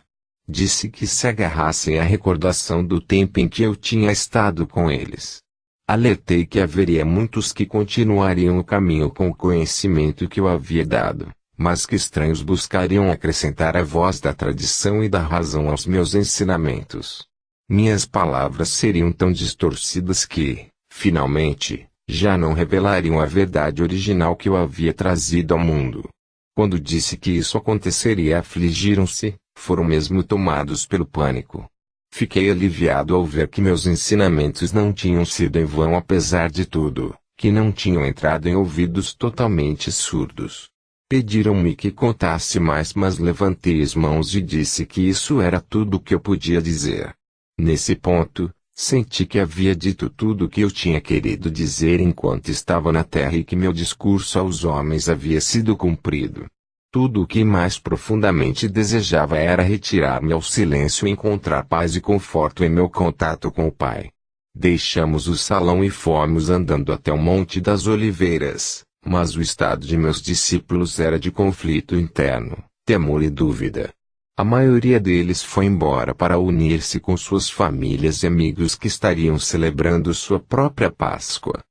Disse que se agarrassem à recordação do tempo em que eu tinha estado com eles. Alertei que haveria muitos que continuariam o caminho com o conhecimento que eu havia dado, mas que estranhos buscariam acrescentar a voz da tradição e da razão aos meus ensinamentos. Minhas palavras seriam tão distorcidas que, finalmente, já não revelariam a verdade original que eu havia trazido ao mundo. Quando disse que isso aconteceria, afligiram-se, foram mesmo tomados pelo pânico. Fiquei aliviado ao ver que meus ensinamentos não tinham sido em vão apesar de tudo, que não tinham entrado em ouvidos totalmente surdos. Pediram-me que contasse mais, mas levantei as mãos e disse que isso era tudo o que eu podia dizer. Nesse ponto, senti que havia dito tudo o que eu tinha querido dizer enquanto estava na terra e que meu discurso aos homens havia sido cumprido. Tudo o que mais profundamente desejava era retirar-me ao silêncio e encontrar paz e conforto em meu contato com o Pai. Deixamos o salão e fomos andando até o Monte das Oliveiras, mas o estado de meus discípulos era de conflito interno, temor e dúvida. A maioria deles foi embora para unir-se com suas famílias e amigos que estariam celebrando sua própria Páscoa.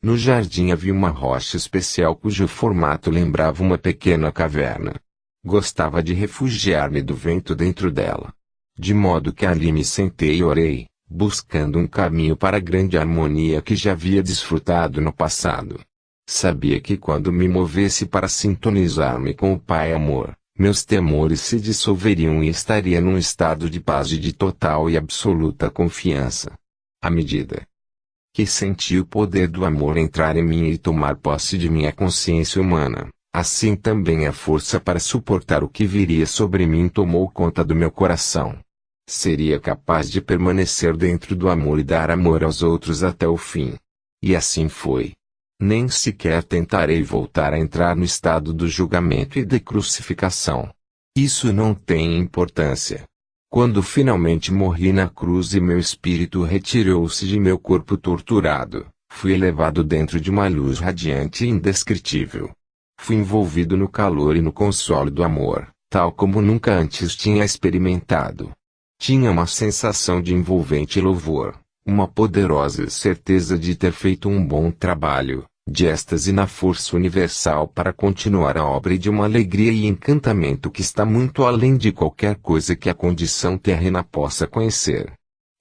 No jardim havia uma rocha especial cujo formato lembrava uma pequena caverna. Gostava de refugiar-me do vento dentro dela. De modo que ali me sentei e orei, buscando um caminho para a grande harmonia que já havia desfrutado no passado. Sabia que quando me movesse para sintonizar-me com o Pai Amor, meus temores se dissolveriam e estaria num estado de paz e de total e absoluta confiança. À medida que senti o poder do amor entrar em mim e tomar posse de minha consciência humana, assim também a força para suportar o que viria sobre mim tomou conta do meu coração. Seria capaz de permanecer dentro do amor e dar amor aos outros até o fim. E assim foi. Nem sequer tentarei voltar a entrar no estado do julgamento e de crucificação. Isso não tem importância. Quando finalmente morri na cruz e meu espírito retirou-se de meu corpo torturado, fui elevado dentro de uma luz radiante e indescritível. Fui envolvido no calor e no consolo do amor, tal como nunca antes tinha experimentado. Tinha uma sensação de envolvente louvor, uma poderosa certeza de ter feito um bom trabalho, de êxtase na força universal para continuar a obra e de uma alegria e encantamento que está muito além de qualquer coisa que a condição terrena possa conhecer.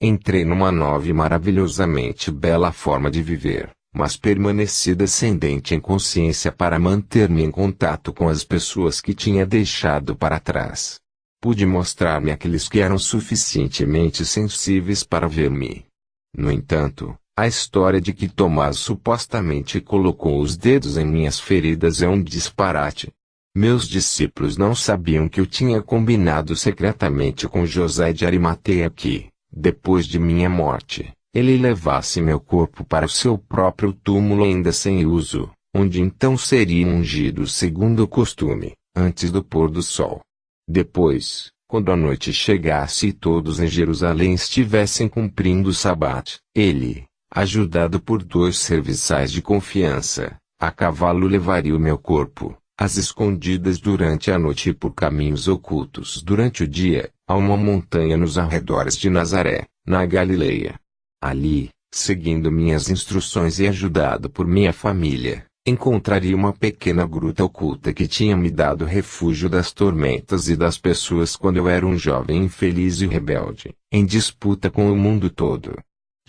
Entrei numa nova e maravilhosamente bela forma de viver, mas permaneci descendente em consciência para manter-me em contato com as pessoas que tinha deixado para trás. Pude mostrar-me àqueles que eram suficientemente sensíveis para ver-me. No entanto, a história de que Tomás supostamente colocou os dedos em minhas feridas é um disparate. Meus discípulos não sabiam que eu tinha combinado secretamente com José de Arimateia que, depois de minha morte, ele levasse meu corpo para o seu próprio túmulo ainda sem uso, onde então seria ungido segundo o costume, antes do pôr do sol. Depois, quando a noite chegasse e todos em Jerusalém estivessem cumprindo o sabate, ele, ajudado por 2 serviçais de confiança, a cavalo levaria o meu corpo, às escondidas durante a noite e por caminhos ocultos durante o dia, a uma montanha nos arredores de Nazaré, na Galileia. Ali, seguindo minhas instruções e ajudado por minha família, encontraria uma pequena gruta oculta que tinha me dado refúgio das tormentas e das pessoas quando eu era um jovem infeliz e rebelde, em disputa com o mundo todo.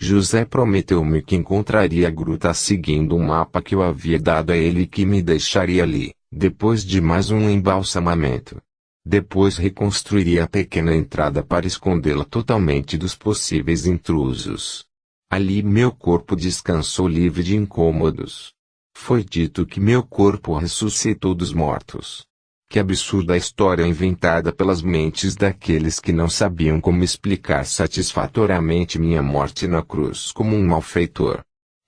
José prometeu-me que encontraria a gruta seguindo um mapa que eu havia dado a ele e que me deixaria ali, depois de mais um embalsamamento. Depois reconstruiria a pequena entrada para escondê-la totalmente dos possíveis intrusos. Ali meu corpo descansou livre de incômodos. Foi dito que meu corpo ressuscitou dos mortos. Que absurda história inventada pelas mentes daqueles que não sabiam como explicar satisfatoriamente minha morte na cruz como um malfeitor.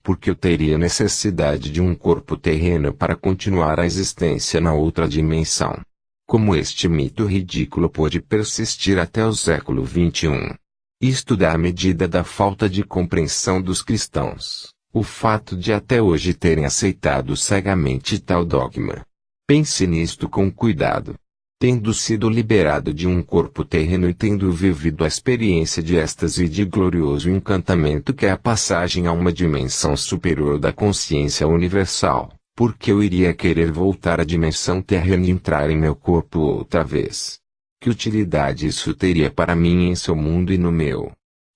Porque eu teria necessidade de um corpo terreno para continuar a existência na outra dimensão. Como este mito ridículo pôde persistir até o século XXI. Isto dá a medida da falta de compreensão dos cristãos, O fato de até hoje terem aceitado cegamente tal dogma. Pense nisto com cuidado. Tendo sido liberado de um corpo terreno e tendo vivido a experiência de êxtase e de glorioso encantamento que é a passagem a uma dimensão superior da consciência universal, por que eu iria querer voltar à dimensão terrena e entrar em meu corpo outra vez? Que utilidade isso teria para mim em seu mundo e no meu?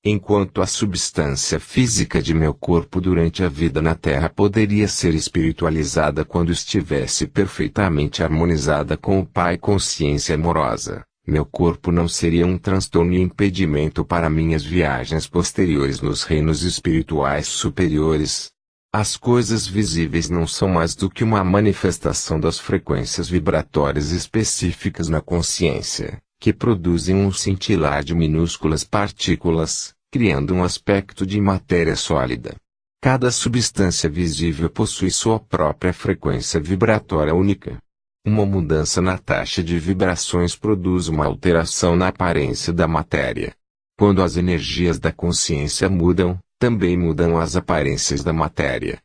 Enquanto a substância física de meu corpo durante a vida na Terra poderia ser espiritualizada quando estivesse perfeitamente harmonizada com o Pai Consciência Amorosa, meu corpo não seria um transtorno e impedimento para minhas viagens posteriores nos reinos espirituais superiores. As coisas visíveis não são mais do que uma manifestação das frequências vibratórias específicas na consciência, que produzem um cintilar de minúsculas partículas, criando um aspecto de matéria sólida. Cada substância visível possui sua própria frequência vibratória única. Uma mudança na taxa de vibrações produz uma alteração na aparência da matéria. Quando as energias da consciência mudam, também mudam as aparências da matéria.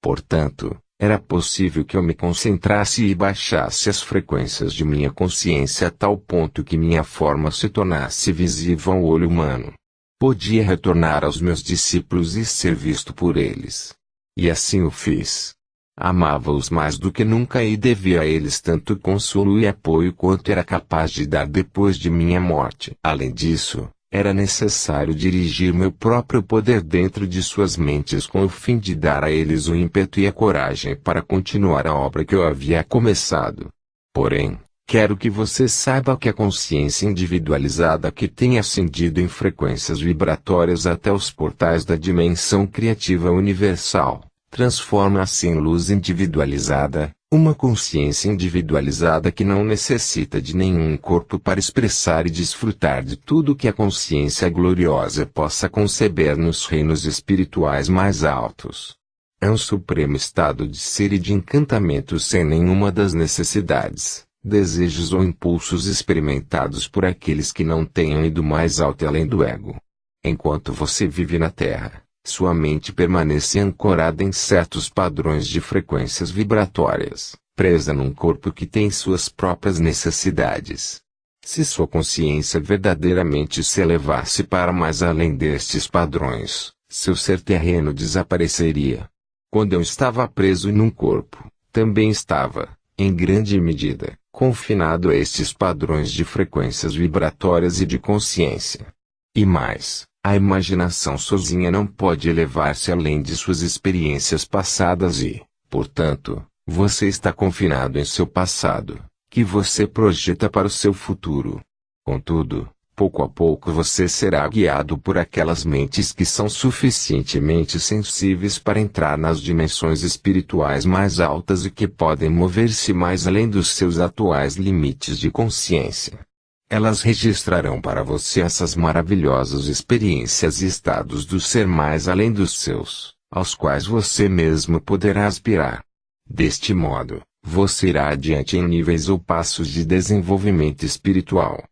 Portanto, era possível que eu me concentrasse e baixasse as frequências de minha consciência a tal ponto que minha forma se tornasse visível ao olho humano. Podia retornar aos meus discípulos e ser visto por eles. E assim o fiz. Amava-os mais do que nunca e devia a eles tanto consolo e apoio quanto era capaz de dar depois de minha morte. Além disso, era necessário dirigir meu próprio poder dentro de suas mentes com o fim de dar a eles o ímpeto e a coragem para continuar a obra que eu havia começado. Porém, quero que você saiba que a consciência individualizada que tem ascendido em frequências vibratórias até os portais da dimensão criativa universal, transforma-se em luz individualizada, uma consciência individualizada que não necessita de nenhum corpo para expressar e desfrutar de tudo que a consciência gloriosa possa conceber nos reinos espirituais mais altos. É um supremo estado de ser e de encantamento sem nenhuma das necessidades, desejos ou impulsos experimentados por aqueles que não tenham ido mais alto além do ego. Enquanto você vive na Terra, sua mente permanece ancorada em certos padrões de frequências vibratórias, presa num corpo que tem suas próprias necessidades. Se sua consciência verdadeiramente se elevasse para mais além destes padrões, seu ser terreno desapareceria. Quando eu estava preso num corpo, também estava, em grande medida, confinado a estes padrões de frequências vibratórias e de consciência. E mais, a imaginação sozinha não pode elevar-se além de suas experiências passadas e, portanto, você está confinado em seu passado, que você projeta para o seu futuro. Contudo, pouco a pouco você será guiado por aquelas mentes que são suficientemente sensíveis para entrar nas dimensões espirituais mais altas e que podem mover-se mais além dos seus atuais limites de consciência. Elas registrarão para você essas maravilhosas experiências e estados do ser mais além dos seus, aos quais você mesmo poderá aspirar. Deste modo, você irá adiante em níveis ou passos de desenvolvimento espiritual.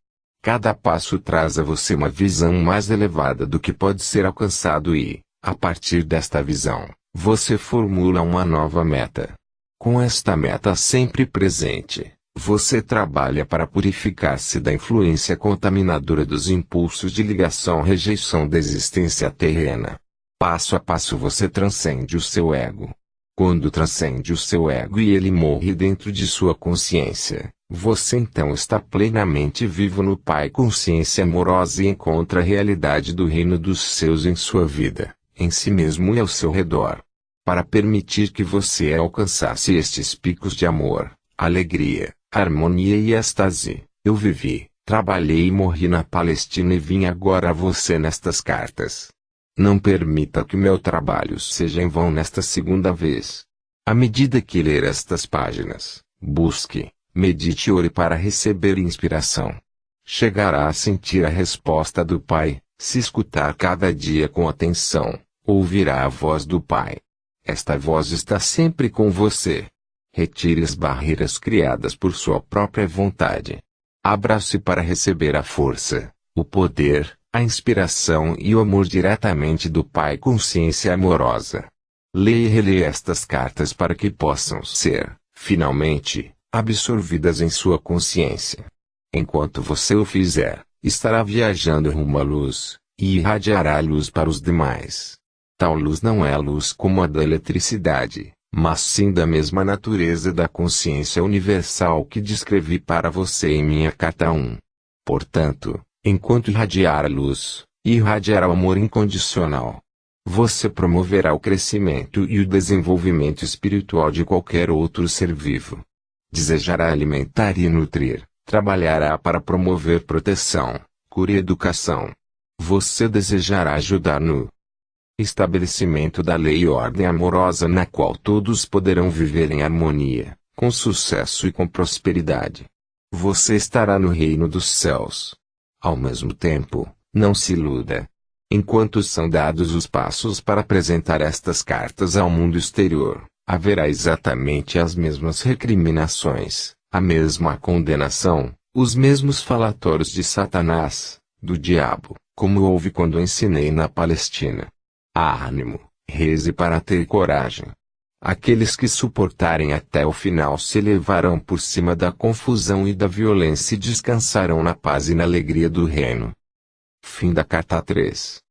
Cada passo traz a você uma visão mais elevada do que pode ser alcançado e, a partir desta visão, você formula uma nova meta. Com esta meta sempre presente, você trabalha para purificar-se da influência contaminadora dos impulsos de ligação-rejeição da existência terrena. Passo a passo você transcende o seu ego. Quando transcende o seu ego e ele morre dentro de sua consciência, você então está plenamente vivo no Pai Consciência Amorosa e encontra a realidade do reino dos seus em sua vida, em si mesmo e ao seu redor. Para permitir que você alcançasse estes picos de amor, alegria, harmonia e êxtase, eu vivi, trabalhei e morri na Palestina e vim agora a você nestas cartas. Não permita que meu trabalho seja em vão nesta segunda vez. À medida que ler estas páginas, busque, medite e ore para receber inspiração. Chegará a sentir a resposta do Pai, se escutar cada dia com atenção, ouvirá a voz do Pai. Esta voz está sempre com você. Retire as barreiras criadas por sua própria vontade. Abra-se para receber a força, o poder, a inspiração e o amor diretamente do Pai Consciência Amorosa. Leia e releia estas cartas para que possam ser, finalmente, absorvidas em sua consciência. Enquanto você o fizer, estará viajando rumo à luz, e irradiará luz para os demais. Tal luz não é luz como a da eletricidade, mas sim da mesma natureza da consciência universal que descrevi para você em minha carta 1. Portanto, enquanto irradiar a luz, irradiará o amor incondicional. Você promoverá o crescimento e o desenvolvimento espiritual de qualquer outro ser vivo. Desejará alimentar e nutrir, trabalhará para promover proteção, cura e educação. Você desejará ajudar no estabelecimento da lei e ordem amorosa na qual todos poderão viver em harmonia, com sucesso e com prosperidade. Você estará no reino dos céus. Ao mesmo tempo, não se iluda. Enquanto são dados os passos para apresentar estas cartas ao mundo exterior, haverá exatamente as mesmas recriminações, a mesma condenação, os mesmos falatórios de Satanás, do diabo, como houve quando ensinei na Palestina. Ânimo, reze para ter coragem. Aqueles que suportarem até o final se elevarão por cima da confusão e da violência e descansarão na paz e na alegria do reino. Fim da carta 3.